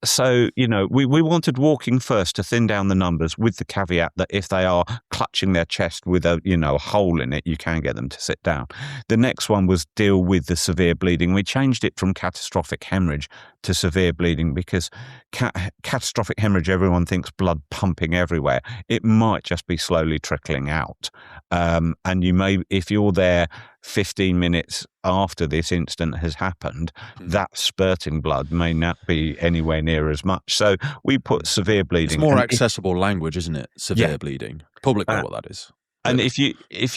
So, we wanted walking first to thin down the numbers, with the caveat that if they are clutching their chest with a hole in it, you can get them to sit down. The next one was deal with the severe bleeding. We changed it from catastrophic hemorrhage to severe bleeding because catastrophic hemorrhage, everyone thinks blood pumping everywhere. It might just be slowly trickling out. And you may, if you're there 15 minutes after this incident has happened, that spurting blood may not be anywhere near as much. So we put severe bleeding. It's more accessible language, isn't it? Severe bleeding. Public know what that is. And if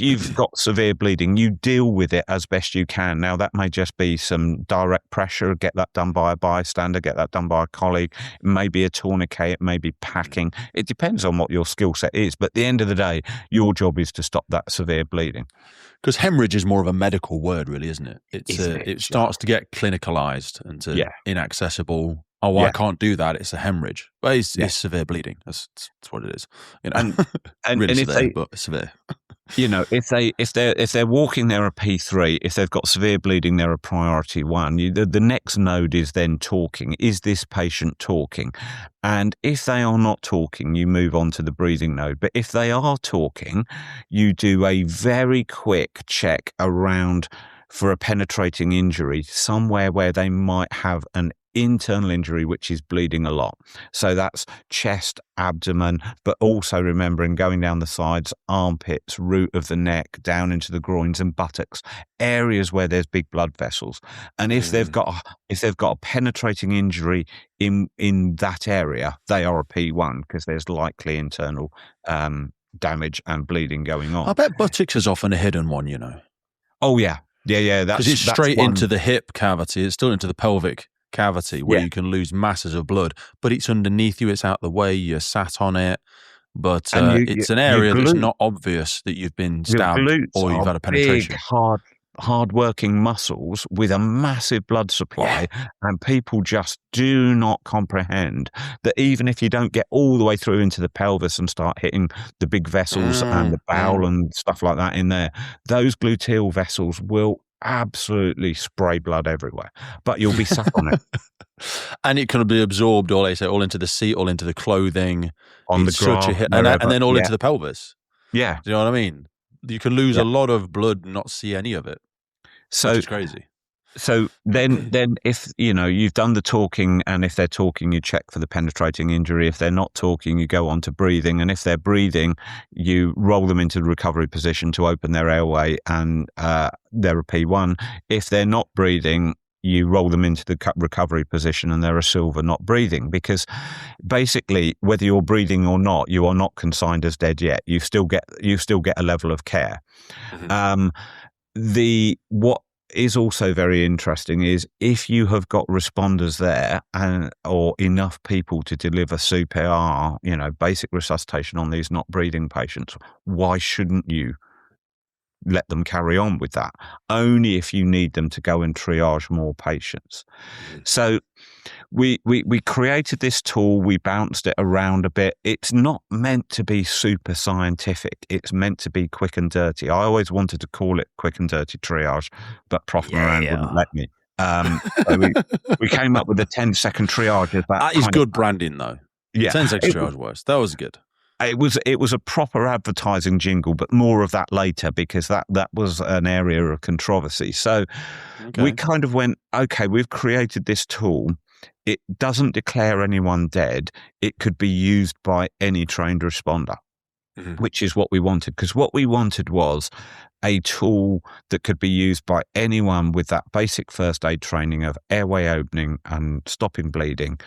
you've got severe bleeding, you deal with it as best you can. Now, that may just be some direct pressure, get that done by a bystander, get that done by a colleague. It may be a tourniquet, it may be packing. It depends on what your skill set is. But at the end of the day, your job is to stop that severe bleeding. Because hemorrhage is more of a medical word, really, isn't it? It starts to get clinicalized and inaccessible. Oh, I can't do that. It's a hemorrhage. But it's severe bleeding. That's what it is. You know, and really and severe, but severe. You know, if they're walking, they're a P3. If they've got severe bleeding, they're a priority 1. The next node is then talking. Is this patient talking? And if they are not talking, you move on to the breathing node. But if they are talking, you do a very quick check around for a penetrating injury somewhere where they might have an internal injury which is bleeding a lot. So that's chest, abdomen, but also remembering going down the sides, armpits, root of the neck, down into the groins and buttocks, areas where there's big blood vessels. And if they've got a penetrating injury in that area, they are a P1 because there's likely internal damage and bleeding going on. I bet buttocks is often a hidden one, you know. Oh yeah. Yeah, because it's straight into the hip cavity. It's still into the pelvic cavity where you can lose masses of blood, but it's underneath you. It's out the way. You're sat on it, but it's an area that's not obvious that you've been stabbed or you've had a penetration. Big, hard-working muscles with a massive blood supply, and people just do not comprehend that even if you don't get all the way through into the pelvis and start hitting the big vessels and the bowel and stuff like that in there, those gluteal vessels will absolutely spray blood everywhere, but you'll be sat on it. And it can be absorbed all into the seat, all into the clothing, on the grass, and then all into the pelvis. Yeah. Do you know what I mean? You can lose a lot of blood and not see any of it. So which is crazy. So then if, you know, you've done the talking, and if they're talking, you check for the penetrating injury. If they're not talking, you go on to breathing. And if they're breathing, you roll them into the recovery position to open their airway, and they're a P1. If they're not breathing, you roll them into the recovery position and they're a silver, not breathing, because basically whether you're breathing or not, you are not consigned as dead yet. You still get a level of care. What is also very interesting is if you have got responders there or enough people to deliver CPR, you know, basic resuscitation on these not breathing patients, why shouldn't you let them carry on with that? Only if you need them to go and triage more patients. So we created this tool, we bounced it around a bit. It's not meant to be super scientific. It's meant to be quick and dirty. I always wanted to call it quick and dirty triage, but Prof. Moran wouldn't let me. So we came up with a 10-second triage. That is good branding, though. Yeah. 10-second triage works. That was good. It was a proper advertising jingle, but more of that later, because that was an area of controversy. So we kind of went, okay, we've created this tool. It doesn't declare anyone dead. It could be used by any trained responder, which is what we wanted. Because what we wanted was a tool that could be used by anyone with that basic first aid training of airway opening and stopping bleeding,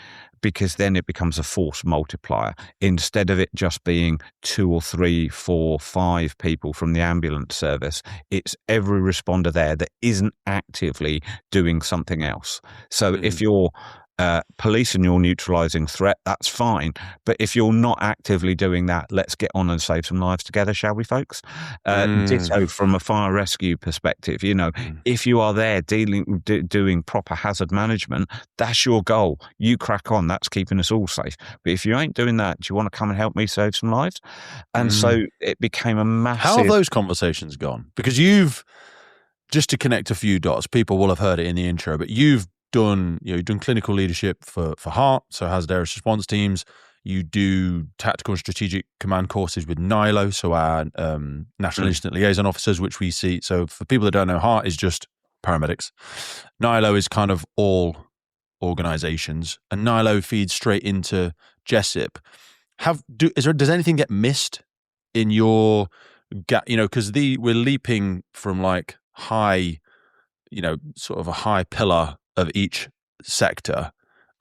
because then it becomes a force multiplier. Instead of it just being 2 or 3, 4, 5 people from the ambulance service, it's every responder there that isn't actively doing something else. So if you're police and you're neutralizing threat, that's fine. But if you're not actively doing that, let's get on and save some lives together, shall we, folks? Ditto from a fire rescue perspective. You know, if you are there doing proper hazard management, that's your goal. You crack on. That's keeping us all safe. But if you ain't doing that, do you want to come and help me save some lives? And so it became a massive... How have those conversations gone? Because you've, just to connect a few dots, people will have heard it in the intro, but you've done clinical leadership for HART, so hazard areas response teams. You do tactical and strategic command courses with NILO, so our National Incident Liaison Officers, which we see. So for people that don't know, HART is just paramedics. NILO is kind of all organizations, and NILO feeds straight into JESIP. Does anything get missed in your because we're leaping from like high, sort of a high pillar of each sector.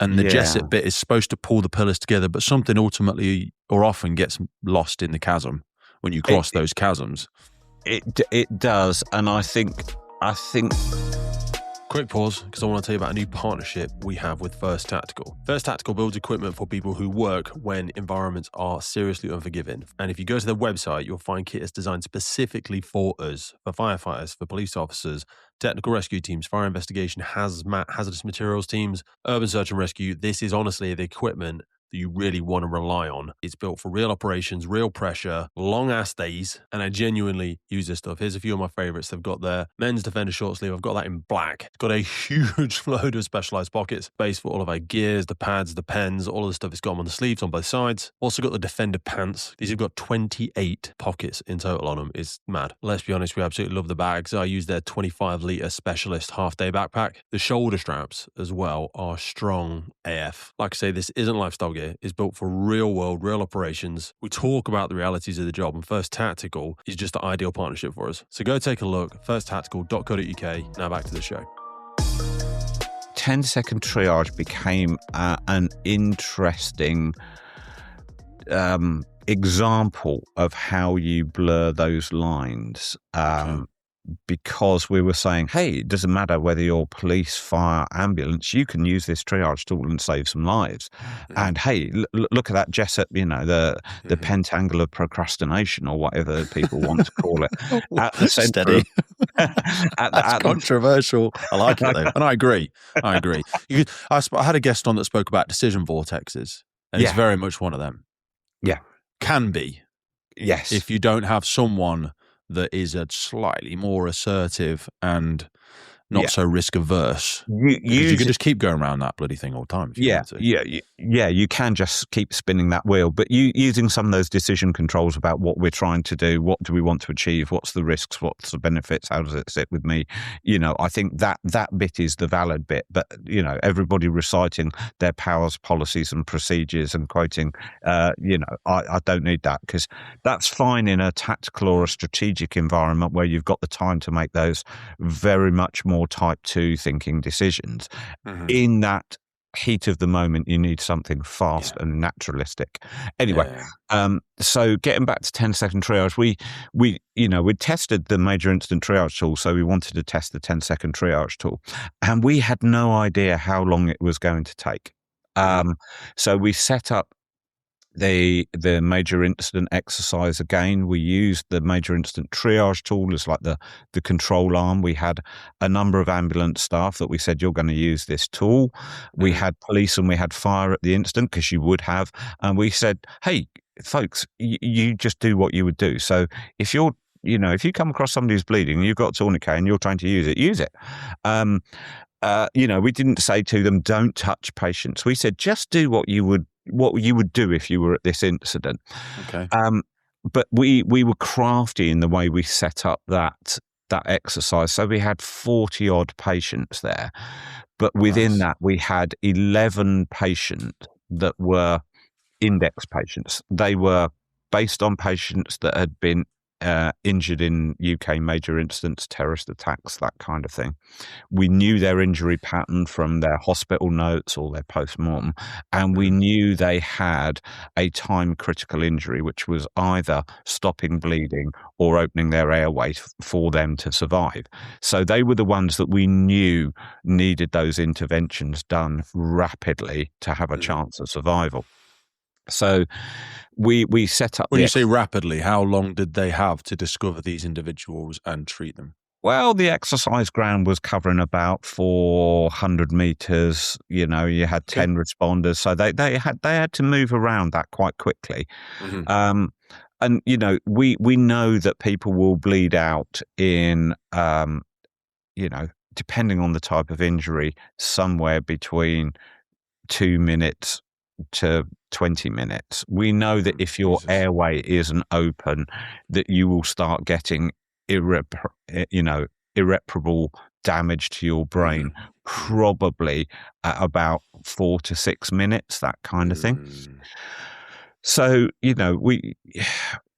And the Yeah. Jessup bit is supposed to pull the pillars together, but something ultimately or often gets lost in the chasm when you cross those chasms. It does, and I think. Quick pause, because I want to tell you about a new partnership we have with First Tactical. First Tactical builds equipment for people who work when environments are seriously unforgiving. And if you go to their website, you'll find kit is designed specifically for us, for firefighters, for police officers, technical rescue teams, fire investigation, hazmat, hazardous materials teams, urban search and rescue. This is honestly the equipment that you really want to rely on. It's built for real operations, real pressure, long ass days, and I genuinely use this stuff. Here's a few of my favorites. They've got their men's Defender short sleeve. I've got that in black. It's got a huge load of specialized pockets, space for all of our gears, the pads, the pens, all of the stuff. It's got them on the sleeves on both sides. Also got the Defender pants. These have got 28 pockets in total on them. It's mad. Let's be honest, we absolutely love the bags. I use their 25-litre specialist half-day backpack. The shoulder straps as well are strong AF. Like I say, this isn't lifestyle gear. It's built for real world, real operations. We talk about the realities of the job, and First Tactical is just the ideal partnership for us. So go take a look, firsttactical.co.uk. Now back to the show. 10-second triage became an interesting example of how you blur those lines. Because we were saying, hey, it doesn't matter whether you're police, fire, ambulance, you can use this triage tool and save some lives. Mm-hmm. And hey, look at that Jessup, the pentangle of procrastination or whatever people want to call it. At the center. Steady. That's controversial. I like it though. And I agree. I had a guest on that spoke about decision vortexes. And it's very much one of them. Yeah. Can be. Yes. If you don't have someone that is a slightly more assertive and not so risk averse. You can just keep going around that bloody thing all the time. If you want to. You can just keep spinning that wheel. But using some of those decision controls about what we're trying to do, what do we want to achieve, what's the risks, what's the benefits, how does it sit with me? I think that bit is the valid bit. But everybody reciting their powers, policies, and procedures and quoting, I don't need that, because that's fine in a tactical or a strategic environment where you've got the time to make those very much more type 2 thinking decisions. Mm-hmm. In that heat of the moment, you need something fast and naturalistic. Anyway, so getting back to 10-second triage, we tested the major incident triage tool, so we wanted to test the 10-second triage tool, and we had no idea how long it was going to take. So we set up the major incident exercise again. We used the major incident triage tool as like the control arm. We had a number of ambulance staff that we said, you're going to use this tool. We had police and we had fire at the incident, because you would have. And we said, hey, folks, you just do what you would do. So if you're, if you come across somebody who's bleeding and you've got a tourniquet and you're trying to use it. We didn't say to them, don't touch patients. We said, just do what you would do if you were at this incident. Okay. But we were crafty in the way we set up that exercise. So we had 40 odd patients there, but within that we had 11 patients that were index patients. They were based on patients that had been injured in UK major incidents, terrorist attacks, that kind of thing. We knew their injury pattern from their hospital notes or their post-mortem, and we knew they had a time-critical injury, which was either stopping bleeding or opening their airway for them to survive. So they were the ones that we knew needed those interventions done rapidly to have a chance of survival. So we set up... When you say rapidly, how long did they have to discover these individuals and treat them? Well, the exercise ground was covering about 400 meters. You had 10 responders, so they had to move around that quite quickly. Mm-hmm. And we know that people will bleed out in depending on the type of injury, somewhere between 2 minutes to 20 minutes. We know that if your airway isn't open, that you will start getting irreparable damage to your brain, probably at about 4 to 6 minutes, that kind of thing. So,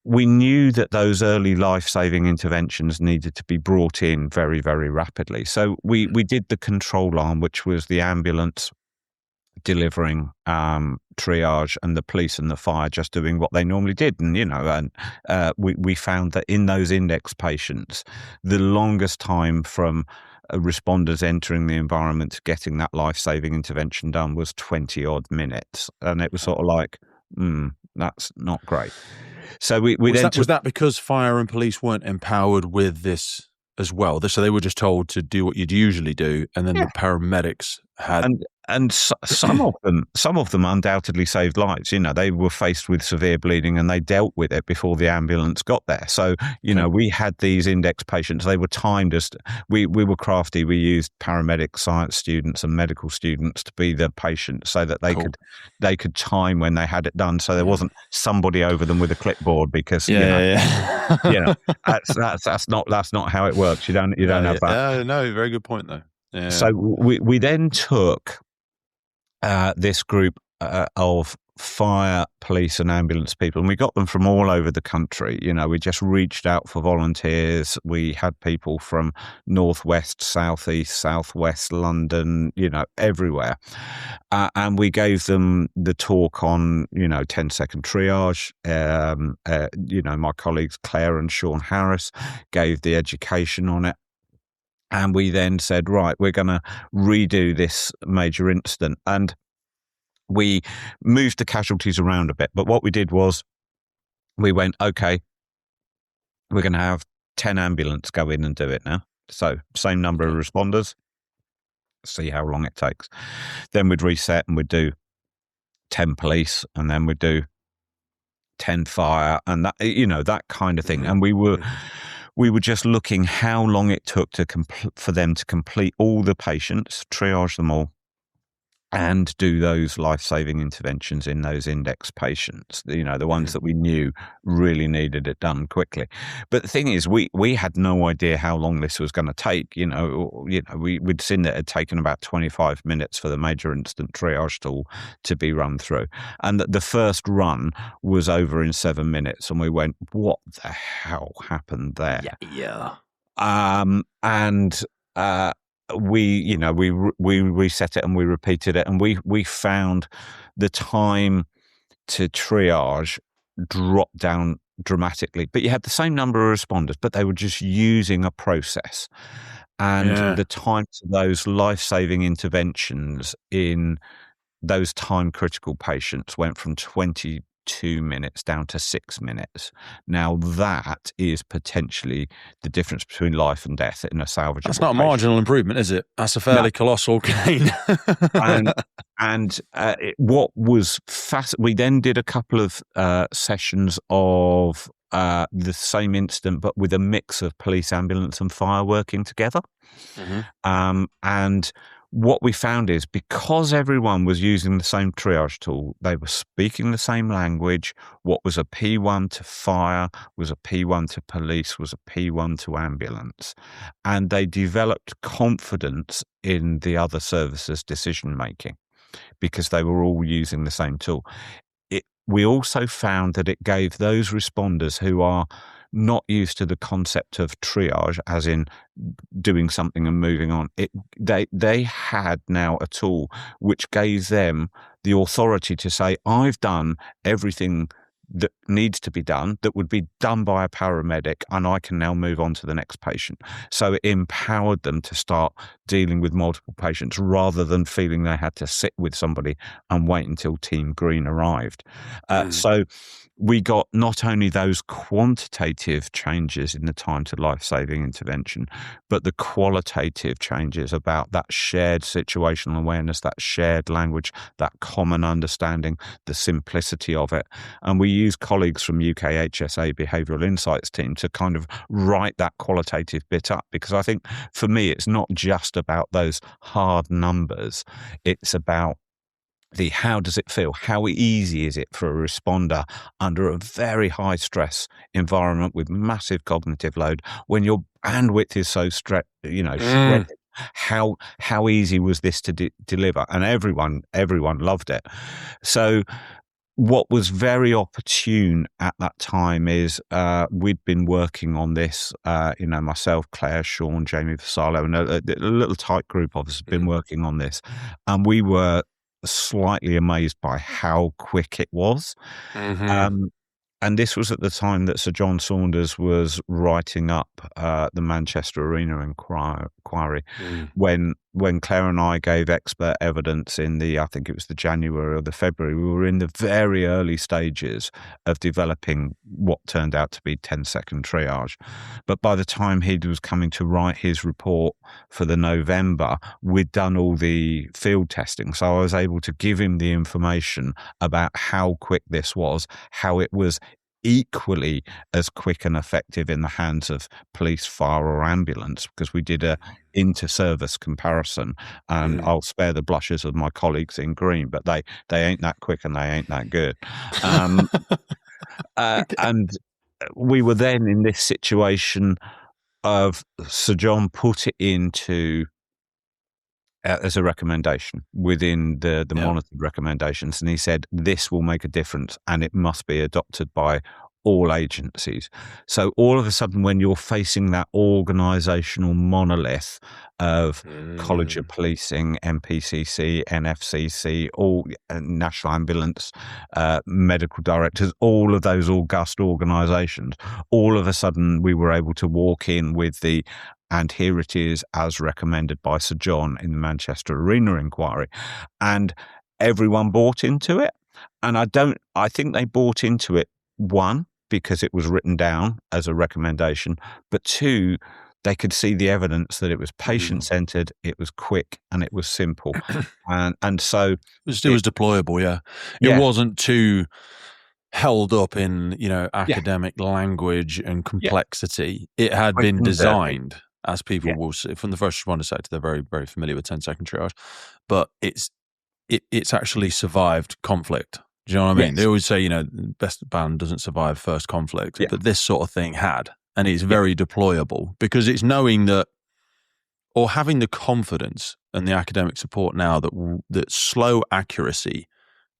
we knew that those early life-saving interventions needed to be brought in very, very rapidly. So we did the control arm, which was the ambulance delivering triage and the police and the fire just doing what they normally did. And, we found that in those index patients, the longest time from responders entering the environment to getting that life-saving intervention done was 20 odd minutes. And it was sort of like, that's not great. So we was that because fire and police weren't empowered with this as well? So they were just told to do what you'd usually do, and then the paramedics had. And some of them undoubtedly saved lives. They were faced with severe bleeding and they dealt with it before the ambulance got there. So, we had these index patients. They were timed as we were crafty. We used paramedic science students and medical students to be the patients so that they could time when they had it done. So there wasn't somebody over them with a clipboard because that's not how it works. You don't have that. No, very good point though. Yeah. So we then took this group of fire, police and ambulance people, and we got them from all over the country. We just reached out for volunteers. We had people from northwest, southeast, southwest London, everywhere. And we gave them the talk on, 10-second triage. My colleagues Claire and Sean Harris gave the education on it. And we then said, right, we're going to redo this major incident. And we moved the casualties around a bit. But what we did was we went, okay, we're going to have 10 ambulance go in and do it now. So same number of responders, see how long it takes. Then we'd reset and we'd do 10 police, and then we'd do 10 fire, and that, that kind of thing. And we were just looking how long it took for them to complete all the patients, triage them all, and do those life-saving interventions in those index patients, the ones that we knew really needed it done quickly. But the thing is, we had no idea how long this was going to take. We'd seen that it had taken about 25 minutes for the major incident triage tool to be run through. And the first run was over in 7 minutes. And we went, what the hell happened there? Yeah. We reset it and we repeated it, and we found the time to triage dropped down dramatically. But you had the same number of responders, but they were just using a process. And the time to those life-saving interventions in those time-critical patients went from 22 minutes down to 6 minutes. Now that is potentially the difference between life and death in a salvageable That's not a patient. marginal improvement, is it? That's a fairly colossal gain. What was we then did a couple of sessions of the same incident, but with a mix of police, ambulance and fire working together. And what we found is, because everyone was using the same triage tool, they were speaking the same language. What was a P1 to fire was a P1 to police, was a P1 to ambulance. And they developed confidence in the other services' decision-making because they were all using the same tool. We also found that it gave those responders who are not used to the concept of triage, as in doing something and moving on. They had now a tool which gave them the authority to say, I've done everything that needs to be done, that would be done by a paramedic, and I can now move on to the next patient. So it empowered them to start dealing with multiple patients rather than feeling they had to sit with somebody and wait until Team Green arrived. So we got not only those quantitative changes in the time to life-saving intervention, but the qualitative changes about that shared situational awareness, that shared language, that common understanding, the simplicity of it. And we use colleagues from UK HSA Behavioural Insights team to kind of write that qualitative bit up, because I think for me, it's not just about those hard numbers. It's about how does it feel? How easy is it for a responder under a very high stress environment with massive cognitive load when your bandwidth is so shredded? How easy was this to deliver? And everyone loved it. So what was very opportune at that time is we'd been working on this, myself, Claire, Sean, Jamie Vassallo, and a little tight group of us had been working on this. And we were slightly amazed by how quick it was. And this was at the time that Sir John Saunders was writing up the Manchester Arena inquiry, when Claire and I gave expert evidence in I think it was the January or the February. We were in the very early stages of developing what turned out to be 10-second triage. But by the time he was coming to write his report for the November, we'd done all the field testing. So I was able to give him the information about how quick this was, how it was equally as quick and effective in the hands of police, fire or ambulance, because we did a inter-service comparison, and I'll spare the blushes of my colleagues in green, but they ain't that quick and they ain't that good. And we were then in this situation of Sir John put it into as a recommendation within the monitored recommendations. And he said, this will make a difference and it must be adopted by all agencies. So all of a sudden, when you're facing that organisational monolith of College of Policing, MPCC, NFCC, all National Ambulance, medical directors, all of those august organisations, all of a sudden we were able to walk in with and here it is as recommended by Sir John in the Manchester Arena inquiry. And everyone bought into it. And I think they bought into it, one, because it was written down as a recommendation, but two, they could see the evidence that it was patient-centered, it was quick, and it was simple. and so... It was deployable, yeah. It wasn't too held up in, academic language and complexity. It had been designed... as people will see from the first responder sector, they're very, very familiar with 10-second triage, but it's actually survived conflict. Do you know what I mean? They always say, best band doesn't survive first conflict, but this sort of thing had, and it's very deployable because it's knowing that, or having the confidence and the academic support now that slow accuracy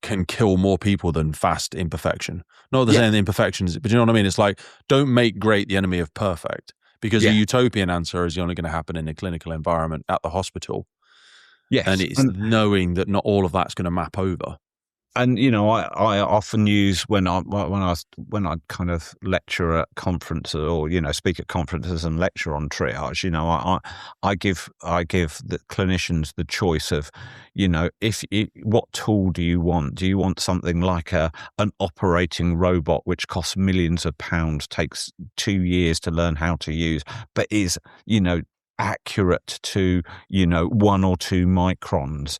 can kill more people than fast imperfection. Not the saying the imperfections, but you know what I mean? It's like, don't make great the enemy of perfect. Because a utopian answer is only going to happen in a clinical environment at the hospital. Yes. And it's knowing that not all of that's going to map over. And, I often use when I kind of lecture at conferences or, speak at conferences and lecture on triage, I give the clinicians the choice of, what tool do you want? Do you want something like an operating robot, which costs millions of pounds, takes 2 years to learn how to use, but is, accurate to, 1 or 2 microns?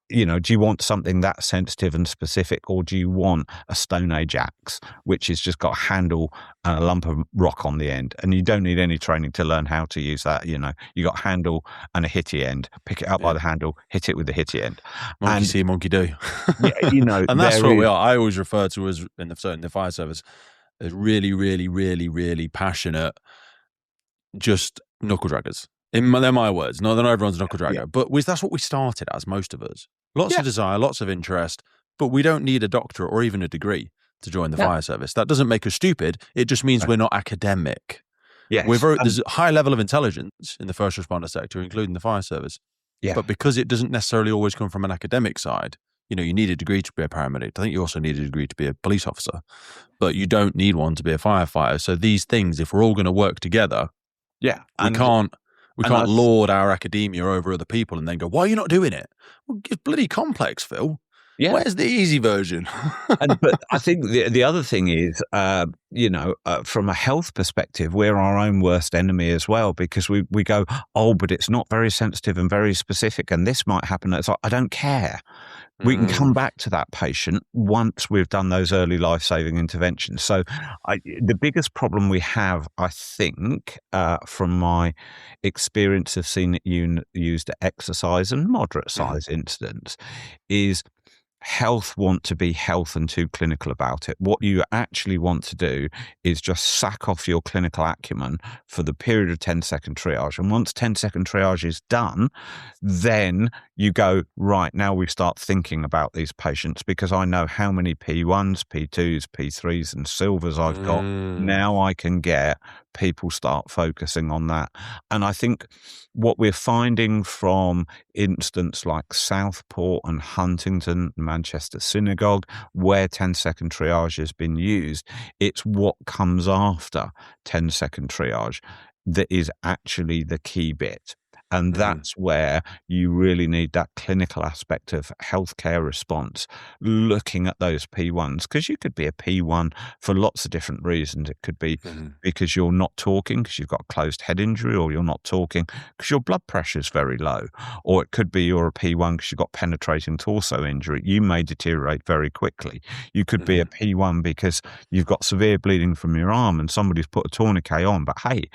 Do you want something that sensitive and specific, or do you want a Stone Age axe, which has just got a handle and a lump of rock on the end? And you don't need any training to learn how to use that. You got a handle and a hitty end. Pick it up by the handle, hit it with the hitty end. Monkey see, monkey do. And that's what we are. I always refer to as in the fire service as really, really, really, really passionate, just knuckle draggers. They're my words. No, not everyone's a knuckle dragger, but that's what we started as, most of us. Lots of desire, lots of interest, but we don't need a doctorate or even a degree to join the fire service. That doesn't make us stupid. It just means we're not academic. Yes. There's a high level of intelligence in the first responder sector, including the fire service. Yeah. But because it doesn't necessarily always come from an academic side, you need a degree to be a paramedic. I think you also need a degree to be a police officer, but you don't need one to be a firefighter. So these things, if we're all going to work together, we can't lord our academia over other people and then go, why are you not doing it? Well, it's bloody complex, Phil. Yeah. Where's the easy version? But I think the other thing is, from a health perspective, we're our own worst enemy as well, because we go, but it's not very sensitive and very specific, and this might happen. It's like, I don't care. We can come back to that patient once we've done those early life-saving interventions. So the biggest problem we have, I think, from my experience of seeing it used at exercise and moderate size incidents, is health want to be health and too clinical about it. What you actually want to do is just sack off your clinical acumen for the period of 10-second triage. And once 10-second triage is done, then you go, right, now we start thinking about these patients, because I know how many P1s, P2s, P3s and silvers I've got. Now I can get people start focusing on that. And I think what we're finding from instances like Southport and Huntington, Manchester Synagogue, where 10-second triage has been used, it's what comes after 10-second triage that is actually the key bit. And that's where you really need that clinical aspect of healthcare response, looking at those P1s, because you could be a P1 for lots of different reasons. It could be because you're not talking because you've got a closed head injury, or you're not talking because your blood pressure is very low, or it could be you're a P1 because you've got penetrating torso injury. You may deteriorate very quickly. You could be a P1 because you've got severe bleeding from your arm and somebody's put a tourniquet on, but hey,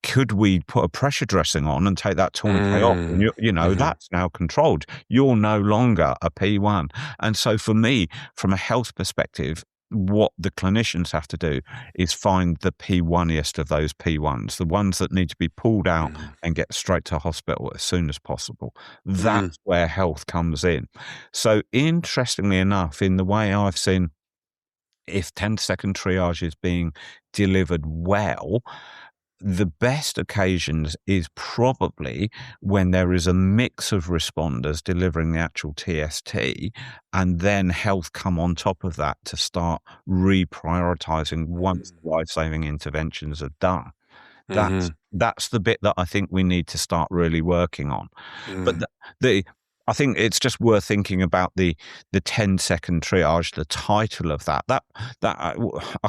could we put a pressure dressing on and take that tourniquet off? And you know, that's now controlled. You're no longer a P1. And so for me, from a health perspective, what the clinicians have to do is find the P1iest of those P1s, the ones that need to be pulled out and get straight to hospital as soon as possible. That's where health comes in. So interestingly enough, in the way I've seen, if 10-second triage is being delivered well, the best occasions is probably when there is a mix of responders delivering the actual TST, and then health come on top of that to start reprioritizing once the life-saving interventions are done. That's the bit that I think we need to start really working on. But I think it's just worth thinking about the 10-second triage, the title of that. That I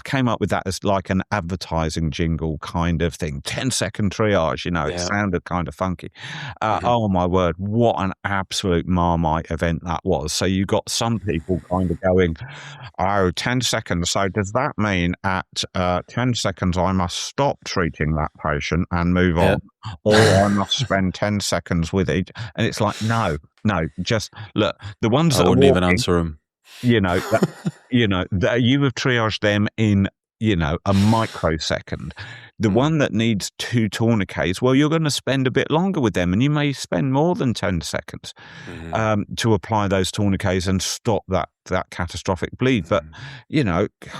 came up with that as like an advertising jingle kind of thing. 10-second triage, you know, it sounded kind of funky. Oh my word, what an absolute Marmite event that was. So you got some people kind of going, oh, 10 seconds. So does that mean at 10 seconds I must stop treating that patient and move on? Or I must spend 10 seconds with each? And it's like, no, just look, the ones that I wouldn't are even answer them. You know, you have triaged them in, a microsecond. The one that needs 2 tourniquets, well, you're going to spend a bit longer with them, and you may spend more than 10 seconds to apply those tourniquets and stop that catastrophic bleed. But,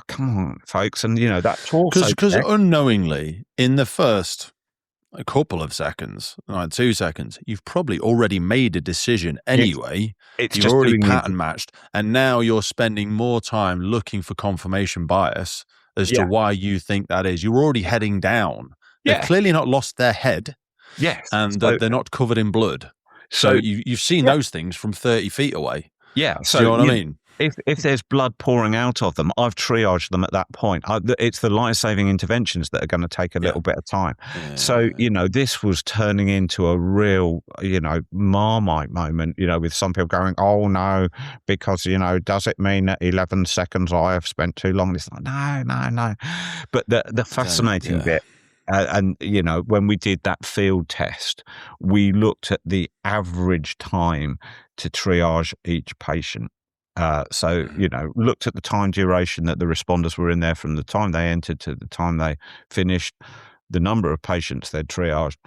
come on, folks. And, that's also... Because unknowingly, in the first a couple of seconds, like 2 seconds, you've probably already made a decision anyway. It's you've just already pattern matched, and now you're spending more time looking for confirmation bias as to why you think that is. You're already heading down. They've clearly not lost their head. Yes. And they're not covered in blood. So you've seen those things from 30 feet away. Yeah. So do you know what I mean? If there's blood pouring out of them, I've triaged them at that point. It's the life-saving interventions that are going to take a little bit of time. So, this was turning into a real, Marmite moment, with some people going, oh, no, because, does it mean that 11 seconds I have spent too long? It's like, no. But the fascinating bit, and, when we did that field test, we looked at the average time to triage each patient. Looked at the time duration that the responders were in there from the time they entered to the time they finished, the number of patients they'd triaged.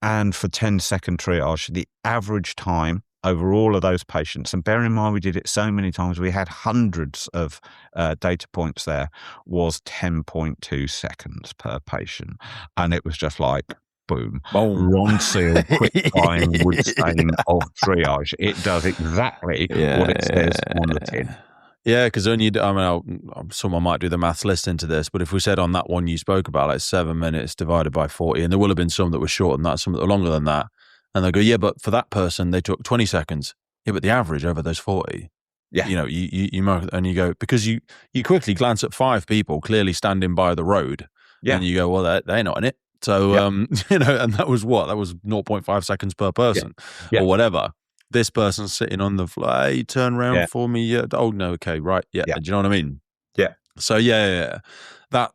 And for 10-second triage, the average time over all of those patients, and bear in mind we did it so many times, we had hundreds of data points there, was 10.2 seconds per patient. And it was just like... Boom. Ron Seal, quick-flying wood stain of triage. It does exactly what it says on the tin. Yeah, because someone might do the maths listening to this, but if we said on that one you spoke about, like 7 minutes divided by 40, and there will have been some that were shorter than that, some that were longer than that, and they go, yeah, but for that person, they took 20 seconds. Yeah, but the average over those 40. Yeah. You mark, and you go, because you quickly glance at 5 people clearly standing by the road, and you go, well, they're not in it. So, and that was what? That was 0.5 seconds per person or whatever. This person's sitting on the fly, hey, turn around for me. Oh, no, okay, right. Yeah. Do you know what I mean? Yeah. So, that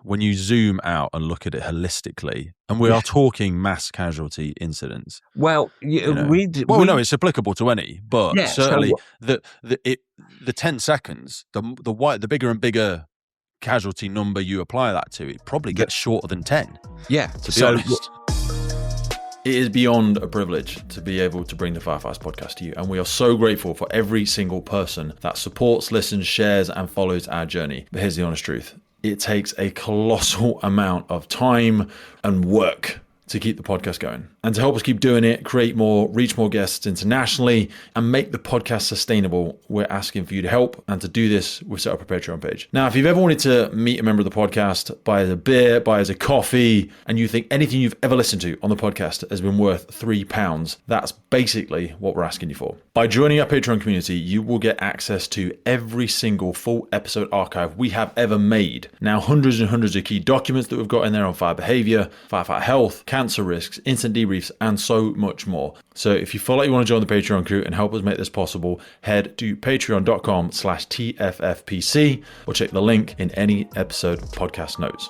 when you zoom out and look at it holistically, and we are talking mass casualty incidents. Well, it's applicable to any, but certainly the 10 seconds, the bigger and bigger casualty number you apply that to, it probably gets shorter than 10. Yeah, to be honest. It is beyond a privilege to be able to bring the Firefighters podcast to you, and we are so grateful for every single person that supports, listens, shares, and follows our journey. But here's the honest truth. It takes a colossal amount of time and work to keep the podcast going. And to help us keep doing it, create more, reach more guests internationally, and make the podcast sustainable, we're asking for you to help. And to do this, we've set up a Patreon page. Now, if you've ever wanted to meet a member of the podcast, buy us a beer, buy us a coffee, and you think anything you've ever listened to on the podcast has been worth £3, that's basically what we're asking you for. By joining our Patreon community, you will get access to every single full episode archive we have ever made. Now, hundreds and hundreds of key documents that we've got in there on fire behavior, firefighter health, cancer risks, incident debriefs, and so much more. So if you feel like you want to join the Patreon crew and help us make this possible, head to patreon.com/TFFPC or check the link in any episode podcast notes.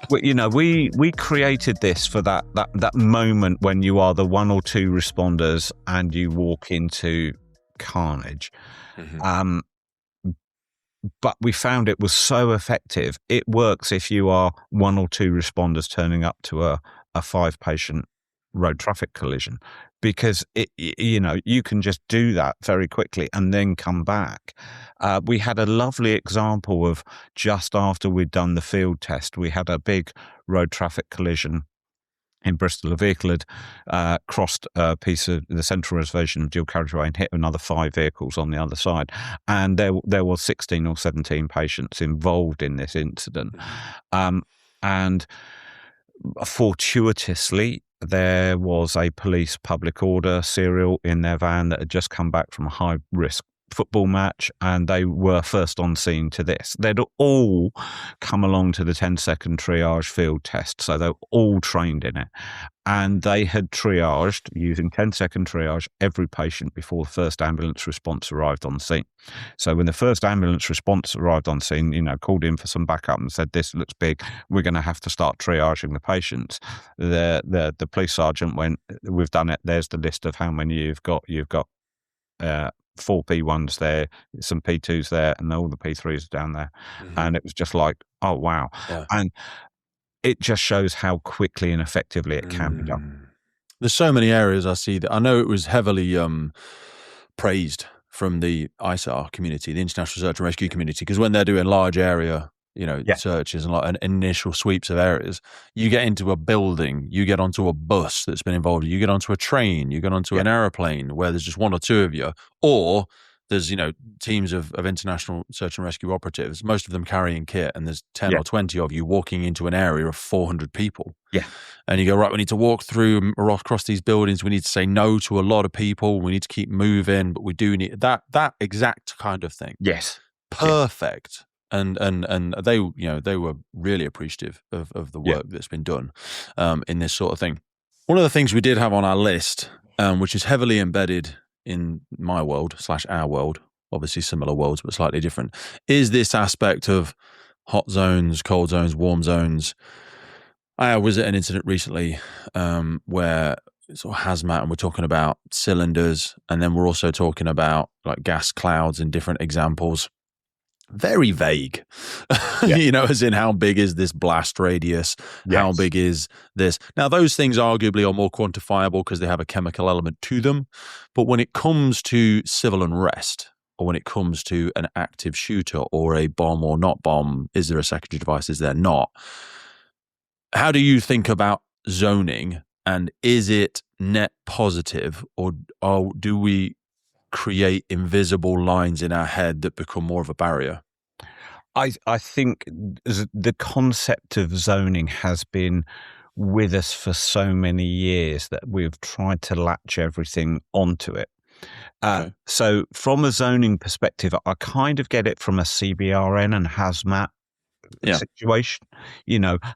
We created this for that moment when you are the one or two responders and you walk into carnage. Mm-hmm. But we found it was so effective. It works if you are one or two responders turning up to a 5-patient road traffic collision, because you can just do that very quickly and then come back. We had a lovely example of just after we'd done the field test, we had a big road traffic collision in Bristol. A vehicle had crossed a piece of the central reservation of dual carriageway and hit another 5 vehicles on the other side. And there was 16 or 17 patients involved in this incident. And fortuitously, there was a police public order serial in their van that had just come back from a high-risk football match, and they were first on scene to this. They'd all come along to the 10-second triage field test, so they were all trained in it. And they had triaged, using 10-second triage, every patient before the first ambulance response arrived on scene. So when the first ambulance response arrived on scene, called in for some backup and said, this looks big, we're going to have to start triaging the patients. The police sergeant went, we've done it, there's the list of how many you've got. You've got 4 P1s there, some P2s there, and all the P3s are down there. Mm-hmm. And it was just like, oh, wow. Yeah. And it just shows how quickly and effectively it can be done. There's so many areas I see that I know it was heavily praised from the ISAR community, the International Search and Rescue community, because when they're doing large area searches and like initial sweeps of areas, you get into a building, you get onto a bus that's been involved, you get onto a train, you get onto an aeroplane where there's just 1 or 2 of you, or there's teams of international search and rescue operatives, most of them carrying kit, and there's 10 or 20 of you walking into an area of 400 people. And you go, right, we need to walk through across these buildings, we need to say no to a lot of people, we need to keep moving, but we do need that exact kind of thing. Perfect. And they were really appreciative of the work that's been done in this sort of thing. One of the things we did have on our list, which is heavily embedded in my world / our world, obviously similar worlds but slightly different, is this aspect of hot zones, cold zones, warm zones. I was at an incident recently where it's sort of hazmat, and we're talking about cylinders, and then we're also talking about like gas clouds in different examples. Very vague, as in how big is this blast radius? How big is this? Now, those things arguably are more quantifiable because they have a chemical element to them. But when it comes to civil unrest, or when it comes to an active shooter or a bomb or not bomb, is there a secondary device? Is there not? How do you think about zoning? And is it net positive, or do we create invisible lines in our head that become more of a barrier? I think the concept of zoning has been with us for so many years that we've tried to latch everything onto it. So from a zoning perspective, I kind of get it from a CBRN and hazmat situation.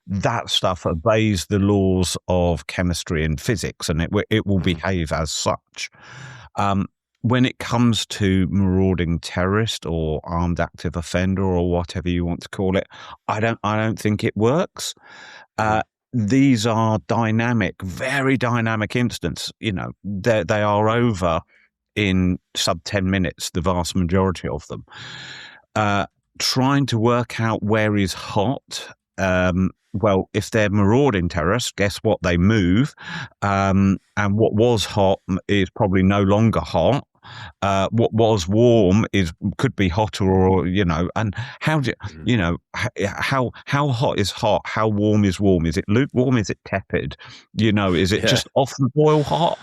That stuff obeys the laws of chemistry and physics, and it will behave as such. when it comes to marauding terrorist or armed active offender or whatever you want to call it, I don't think it works. These are dynamic, very dynamic incidents. You know, they are over in sub 10 minutes, the vast majority of them. Trying to work out where is hot. Well, if they're marauding terrorists, guess what? They move. And what was hot is probably no longer hot. What was warm could be hotter, or and how hot is hot? How warm is warm? Is it lukewarm? Is it tepid? Is it just off the boil hot?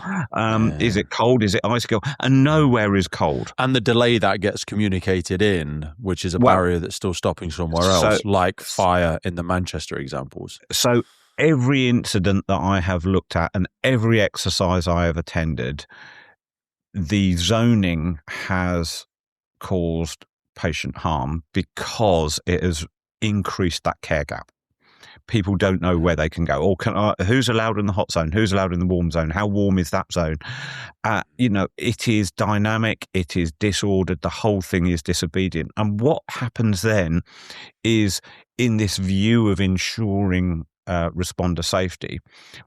Is it cold? Is it ice cold? And nowhere is cold. And the delay that gets communicated in, which is a barrier that's still stopping somewhere else, like fire in the Manchester examples. So every incident that I have looked at and every exercise I have attended, the zoning has caused patient harm because it has increased that care gap. People don't know where they can go. Or who's allowed in the hot zone? Who's allowed in the warm zone? How warm is that zone? It is dynamic. It is disordered. The whole thing is disobedient. And what happens then is, in this view of ensuring responder safety,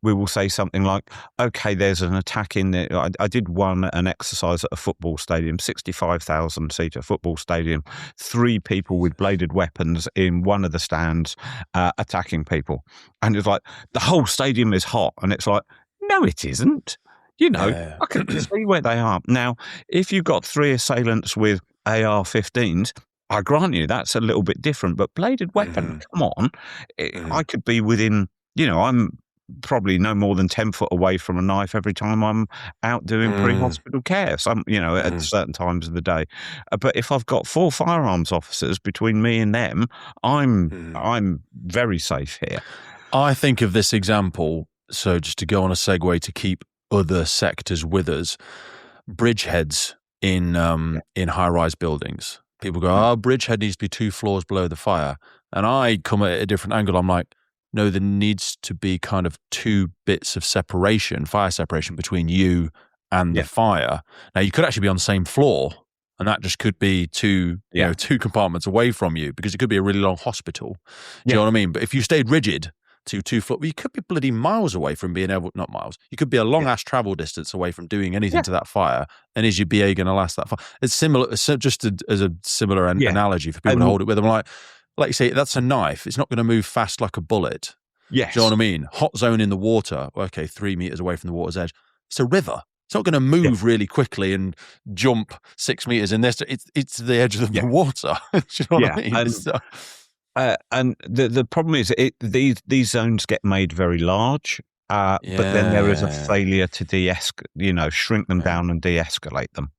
we will say something like, okay, there's an attack in there. I did an exercise at a football stadium, 65,000 seater football stadium, 3 people with bladed weapons in one of the stands attacking people. And it's like, the whole stadium is hot. And it's like, no, it isn't. I can see where they are. Now, if you've got 3 assailants with AR-15s, I grant you that's a little bit different, but bladed weapon, come on. I could be within, I'm probably no more than 10 foot away from a knife every time I'm out doing pre-hospital care, at certain times of the day. But if I've got 4 firearms officers between me and them, I'm very safe here. I think of this example, so just to go on a segue to keep other sectors with us, bridgeheads in high-rise buildings. People go, bridgehead needs to be 2 floors below the fire. And I come at a different angle. I'm like, no, there needs to be kind of 2 bits of separation, fire separation between you and the fire. Now, you could actually be on the same floor, and that just could be 2 compartments away from you, because it could be a really long hospital. Do you know what I mean? But if you stayed rigid to 2 floors, you could be bloody miles away from being able, not miles, you could be a long ass travel distance away from doing anything to that fire. And is your BA going to last that far? It's similar, as a similar analogy for people to hold it with. I'm like you say, that's a knife. It's not going to move fast like a bullet. Yes. Do you know what I mean? Hot zone in the water. Okay, 3 meters away from the water's edge. It's a river. It's not going to move really quickly and jump 6 meters in this. It's the edge of the water. Do you know what I mean? And the problem is these zones get made very large, but then there is a failure to shrink them down and de-escalate them.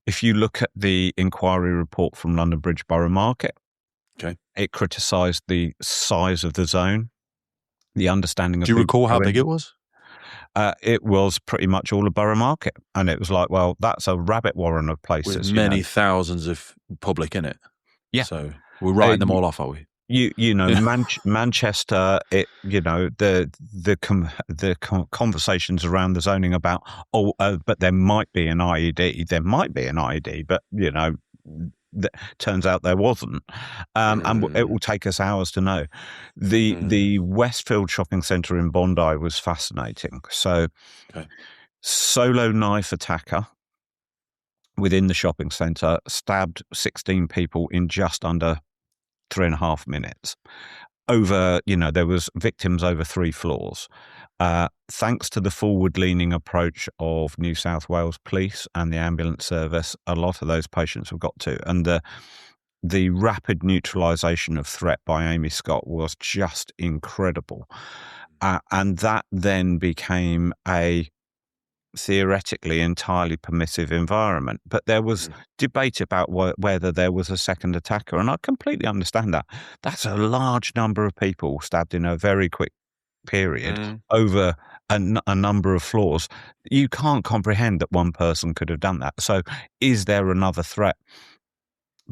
If you look at the inquiry report from London Bridge Borough Market, it criticised the size of the zone, the understanding of. Do you recall how big it was? It was pretty much all of Borough Market, and it was like, well, that's a rabbit warren of places with many thousands of public in it. Yeah, so we're writing them all off, are we? Manchester. The conversations around the zoning about but there might be an IED. There might be an IED, but turns out there wasn't. And it will take us hours to know. The Westfield shopping centre in Bondi was fascinating. So, solo knife attacker within the shopping centre stabbed 16 people in just under 3.5 minutes. There was victims over 3 floors. Thanks to the forward-leaning approach of New South Wales Police and the ambulance service, a lot of those patients have got to. And the rapid neutralisation of threat by Amy Scott was just incredible. And that then became a theoretically entirely permissive environment. But there was debate about whether there was a second attacker, and I completely understand that. That's a large number of people stabbed in a very quick period over a number of floors. You can't comprehend that one person could have done that. So is there another threat?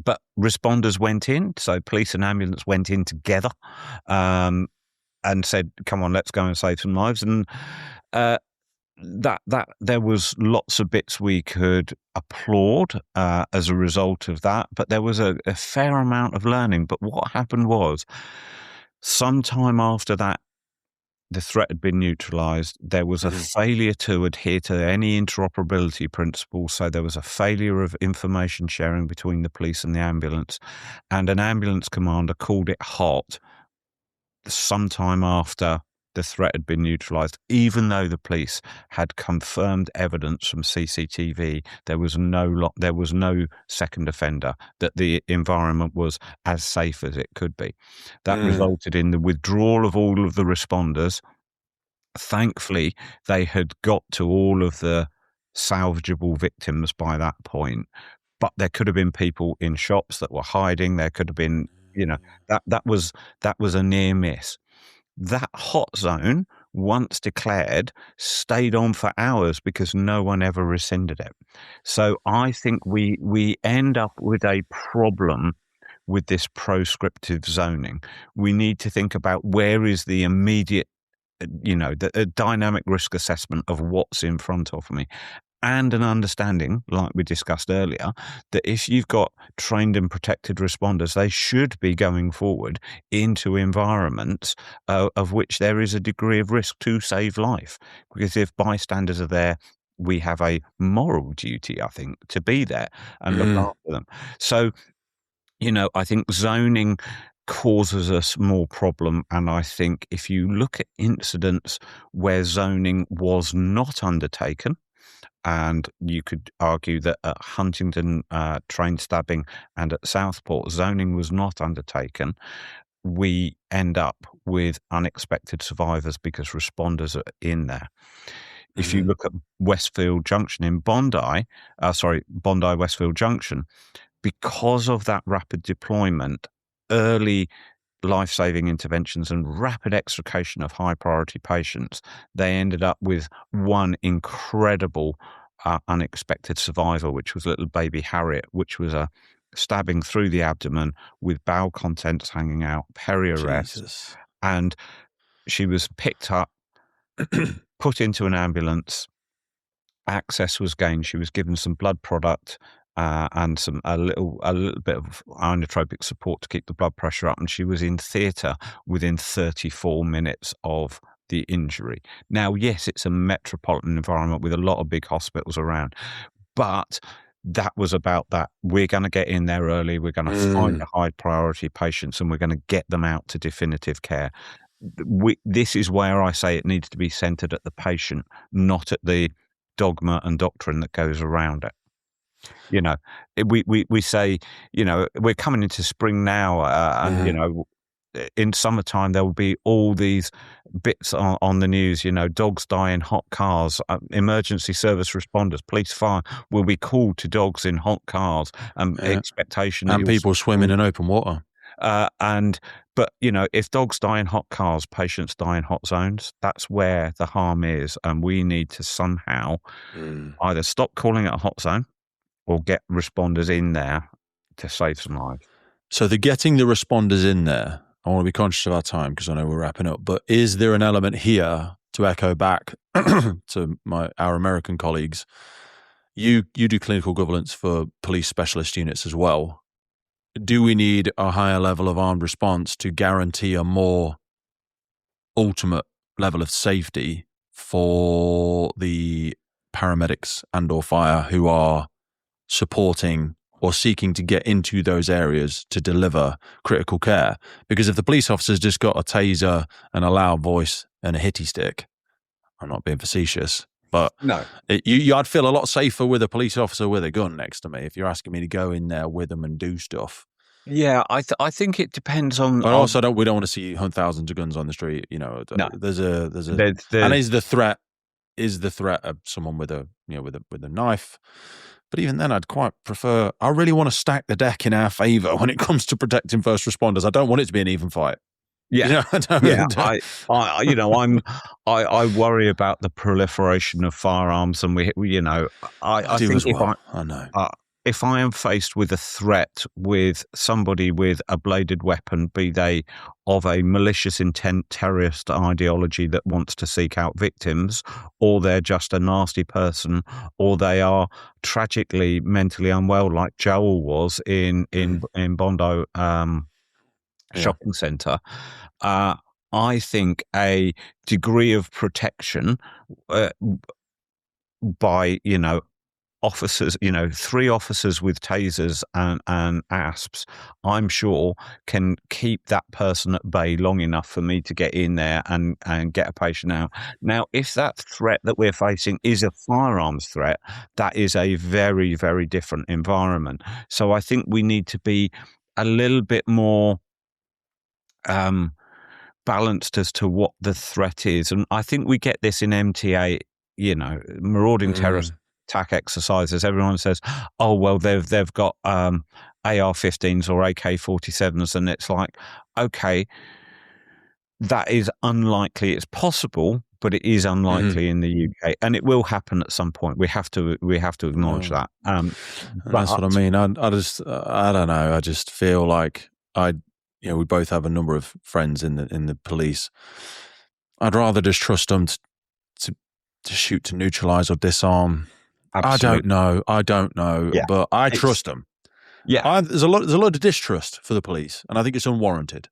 But responders went in, so police and ambulance went in together and said, come on, let's go and save some lives. And that there was lots of bits we could applaud as a result of that, but there was a fair amount of learning. But what happened was, sometime after that, the threat had been neutralized. There was a failure to adhere to any interoperability principles. So there was a failure of information sharing between the police and the ambulance. And an ambulance commander called it hot sometime after the threat had been neutralized, even though the police had confirmed evidence from CCTV. There was no second offender, that the environment was as safe as it could be. That resulted in the withdrawal of all of the responders. Thankfully, they had got to all of the salvageable victims by that point, but there could have been people in shops that were hiding. There could have been, that was a near miss. That hot zone, once declared, stayed on for hours because no one ever rescinded it. So I think we end up with a problem with this proscriptive zoning. We need to think about where is the immediate, the dynamic risk assessment of what's in front of me. And an understanding, like we discussed earlier, that if you've got trained and protected responders, they should be going forward into environments of which there is a degree of risk to save life. Because if bystanders are there, we have a moral duty, I think, to be there and look after them. So, I think zoning causes us more problem. And I think if you look at incidents where zoning was not undertaken, and you could argue that at Huntingdon train stabbing and at Southport, zoning was not undertaken, we end up with unexpected survivors because responders are in there. If you look at Westfield Junction in Bondi, Westfield Junction, because of that rapid deployment, early life-saving interventions and rapid extrication of high-priority patients, they ended up with one incredible unexpected survivor, which was little baby Harriet, which was a stabbing through the abdomen with bowel contents hanging out, peri-arrest. And she was picked up, put into an ambulance, access was gained. She was given some blood product and a little bit of inotropic support to keep the blood pressure up, and she was in theatre within 34 minutes of the injury. Now, yes, it's a metropolitan environment with a lot of big hospitals around, but that was about that. We're going to get in there early. We're going to find the high priority patients, and we're going to get them out to definitive care. This is where I say it needs to be centered at the patient, not at the dogma and doctrine that goes around it. We say, we're coming into spring now, and in summertime there will be all these bits on the news. Dogs die in hot cars. Emergency service responders, police, fire will be called to dogs in hot cars. Expectation and people swimming in open water. But if dogs die in hot cars, patients die in hot zones. That's where the harm is, and we need to somehow either stop calling it a hot zone or get responders in there to save some lives. So the getting the responders in there, I want to be conscious of our time because I know we're wrapping up, but is there an element here to echo back to our American colleagues? You do clinical governance for police specialist units as well. Do we need a higher level of armed response to guarantee a more ultimate level of safety for the paramedics and or fire who are supporting or seeking to get into those areas to deliver critical care? Because if the police officer's just got a taser and a loud voice and a hitty stick, I'm not being facetious, but no, I'd feel a lot safer with a police officer with a gun next to me if you're asking me to go in there with them and do stuff. Yeah, I think it depends on. But also, we don't want to see thousands of guns on the street. No. There's and is the threat of someone with a with a knife? But even then, I'd quite prefer. I really want to stack the deck in our favour when it comes to protecting first responders. I don't want it to be an even fight. Yeah, I worry about the proliferation of firearms, and I think as well. I know. if I am faced with a threat with somebody with a bladed weapon, be they of a malicious intent terrorist ideology that wants to seek out victims, or they're just a nasty person, or they are tragically mentally unwell, like Joel was in Bondi shopping centre, I think a degree of protection uh, by, officers, 3 officers with tasers and asps, I'm sure can keep that person at bay long enough for me to get in there and get a patient out. Now, if that threat that we're facing is a firearms threat, that is a very, very different environment. So I think we need to be a little bit more balanced as to what the threat is. And I think we get this in MTA, marauding terrorist attack exercises. Everyone says, oh, well, they've got AR-15s or AK-47s. And it's like, okay, that is unlikely. It's possible, but it is unlikely in the UK. And it will happen at some point. We have to acknowledge that. And that's what I mean. I don't know. I just feel like we both have a number of friends in the police. I'd rather just trust them to shoot to neutralize or disarm. Absolutely. I don't know, but I trust them. Yeah, there's a lot of distrust for the police, and I think it's unwarranted.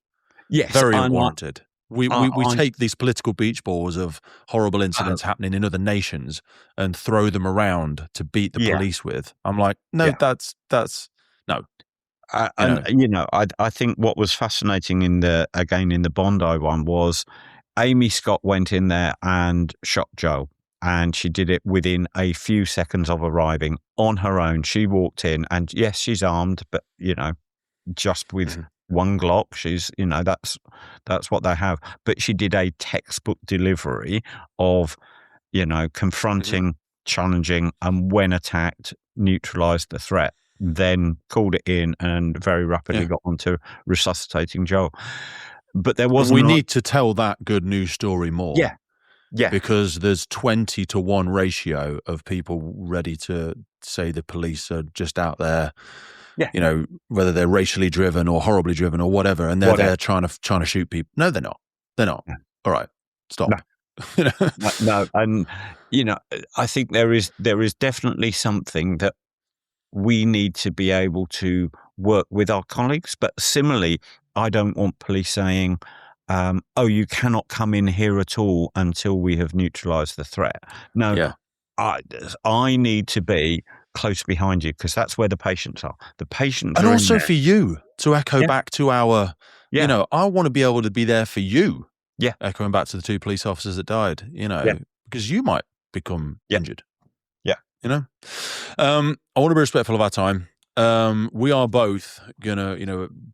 Yes, very unwarranted. We take these political beach balls of horrible incidents happening in other nations and throw them around to beat the police with. I'm like, no, that's no. I think what was fascinating in the Bondi one was Amy Scott went in there and shot Joe, and she did it within a few seconds of arriving on her own. She walked in, and yes, she's armed, but just with one Glock. She's that's what they have. But she did a textbook delivery of confronting, challenging, and when attacked, neutralized the threat. Then called it in and very rapidly got onto resuscitating Joel. But there wasn't. We need to tell that good news story more. Yeah. Because there's 20-to-1 ratio of people ready to say the police are just out there. Yeah. Whether they're racially driven or horribly driven or whatever, and they're there trying to shoot people. No, they're not. They're not. Yeah. All right, stop. No. No, and I think there is definitely something that we need to be able to work with our colleagues. But similarly, I don't want police saying, oh, you cannot come in here at all until we have neutralized the threat. No, I need to be close behind you because that's where the patients are. The patients and are also for you to echo back to our, I want to be able to be there for you. Yeah. Echoing back to the 2 police officers that died, because you might become injured. I want to be respectful of our time. We are both gonna,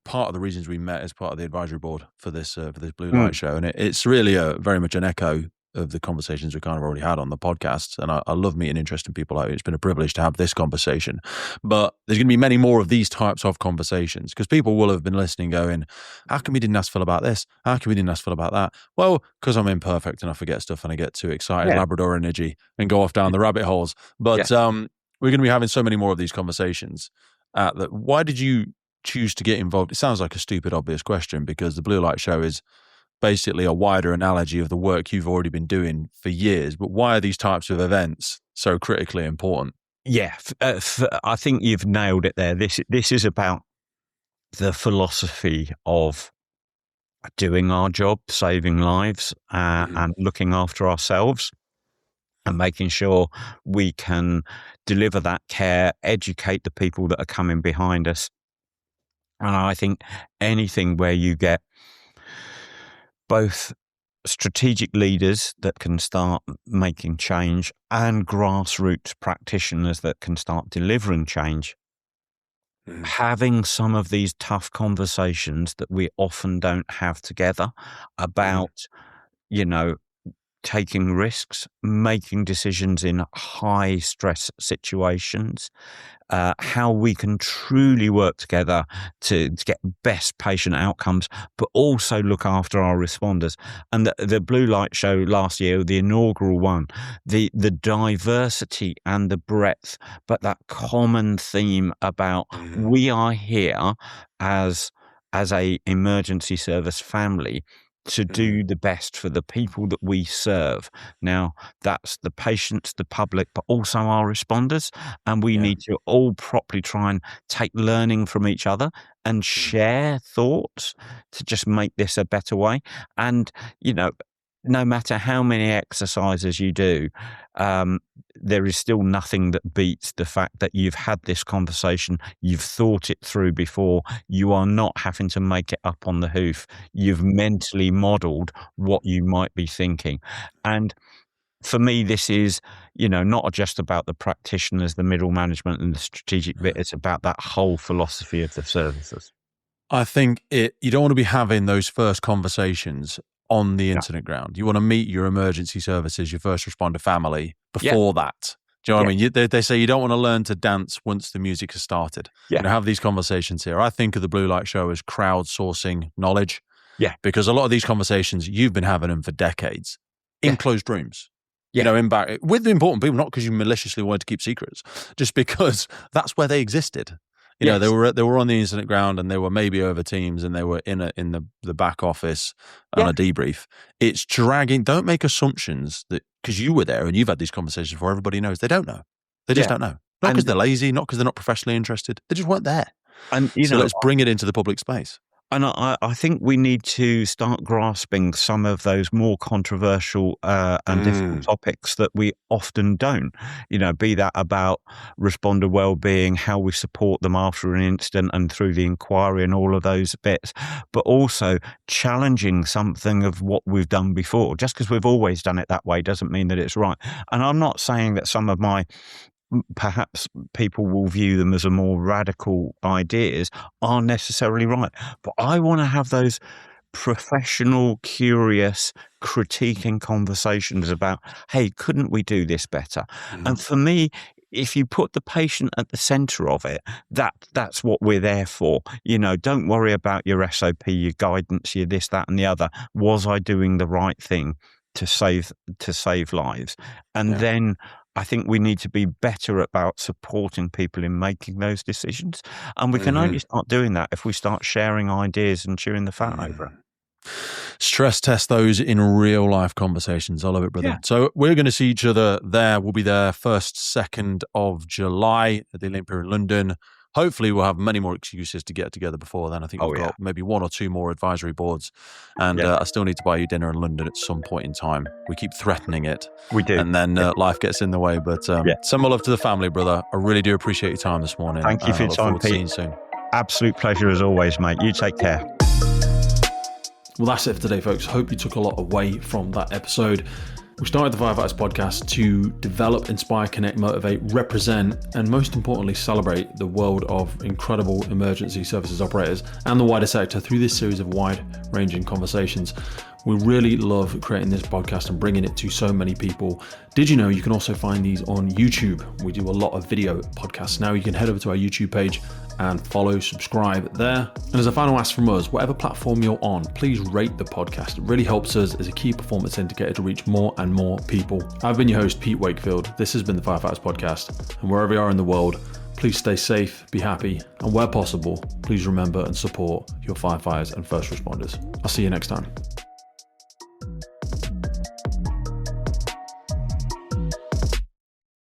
part of the reasons we met as part of the advisory board for this blue light show, and it's really very much an echo of the conversations we kind of already had on the podcast. And I love meeting interesting people like you. It's been a privilege to have this conversation, but there's going to be many more of these types of conversations because people will have been listening going, how come we didn't ask Phil about this? How come we didn't ask Phil about that? Well, because I'm imperfect and I forget stuff and I get too excited, Labrador energy, and go off down the rabbit holes. But we're going to be having so many more of these conversations. Why did you choose to get involved? It sounds like a stupid, obvious question because the Blue Light Show is basically a wider analogy of the work you've already been doing for years. But why are these types of events so critically important? Yeah, I think you've nailed it there. This is about the philosophy of doing our job, saving lives, and looking after ourselves, and making sure we can deliver that care, educate the people that are coming behind us. And I think anything where you get both strategic leaders that can start making change and grassroots practitioners that can start delivering change, having some of these tough conversations that we often don't have together about, taking risks, making decisions in high stress situations, how we can truly work together to get best patient outcomes, but also look after our responders. And the Blue Light Show last year, the inaugural one, the diversity and the breadth, but that common theme about we are here as a emergency service family to do the best for the people that we serve. Now, that's the patients, the public, but also our responders. And we need to all properly try and take learning from each other and share thoughts to just make this a better way. And, no matter how many exercises you do, there is still nothing that beats the fact that you've had this conversation, you've thought it through before, you are not having to make it up on the hoof. You've mentally modeled what you might be thinking. And for me, this is, not just about the practitioners, the middle management and the strategic bit. It's about that whole philosophy of the services. I think you don't want to be having those first conversations on the incident ground. You want to meet your emergency services, your first responder family before that. Do you know what I mean? They say you don't want to learn to dance once the music has started. Have these conversations here. I think of the Blue Light Show as crowdsourcing knowledge. Because a lot of these conversations, you've been having them for decades in closed rooms. With the important people, not because you maliciously wanted to keep secrets, just because that's where they existed. They were on the incident ground, and they were maybe over Teams, and they were in the back office on a debrief. It's dragging. Don't make assumptions that because you were there and you've had these conversations before. Everybody knows they don't know. They just don't know. Not because they're lazy, not because they're not professionally interested. They just weren't there. And so let's bring it into the public space. And I think we need to start grasping some of those more controversial and difficult topics that we often don't, be that about responder well-being, how we support them after an incident and through the inquiry and all of those bits, but also challenging something of what we've done before. Just because we've always done it that way doesn't mean that it's right. And I'm not saying that some of my perhaps people will view them as a more radical ideas are necessarily right. But I want to have those professional, curious, critiquing conversations about, hey, couldn't we do this better? And for me, if you put the patient at the center of it, that's what we're there for. Don't worry about your SOP, your guidance, your this, that, and the other. Was I doing the right thing to save lives? And then I think we need to be better about supporting people in making those decisions. And we can only start doing that if we start sharing ideas and chewing the fat over it. Stress test those in real life conversations. I love it, brother. So we're going to see each other there. We'll be there 1st, 2nd of July at the Olympia in London. Hopefully we'll have many more excuses to get together before then. I think we've got maybe 1 or 2 more advisory boards. And I still need to buy you dinner in London at some point in time. We keep threatening it. We do. And then life gets in the way. But send my love to the family, brother. I really do appreciate your time this morning. Thank you for your time, Pete. See you soon. Absolute pleasure as always, mate. You take care. Well, that's it for today, folks. Hope you took a lot away from that episode. We started the Firefighters podcast to develop, inspire, connect, motivate, represent, and most importantly, celebrate the world of incredible emergency services operators and the wider sector through this series of wide-ranging conversations. We really love creating this podcast and bringing it to so many people. Did you know you can also find these on YouTube? We do a lot of video podcasts now. You can head over to our YouTube page and follow, subscribe there. And as a final ask from us, whatever platform you're on, please rate the podcast. It really helps us as a key performance indicator to reach more and more people. I've been your host, Pete Wakefield. This has been the Firefighters Podcast. And wherever you are in the world, please stay safe, be happy, and where possible, please remember and support your firefighters and first responders. I'll see you next time.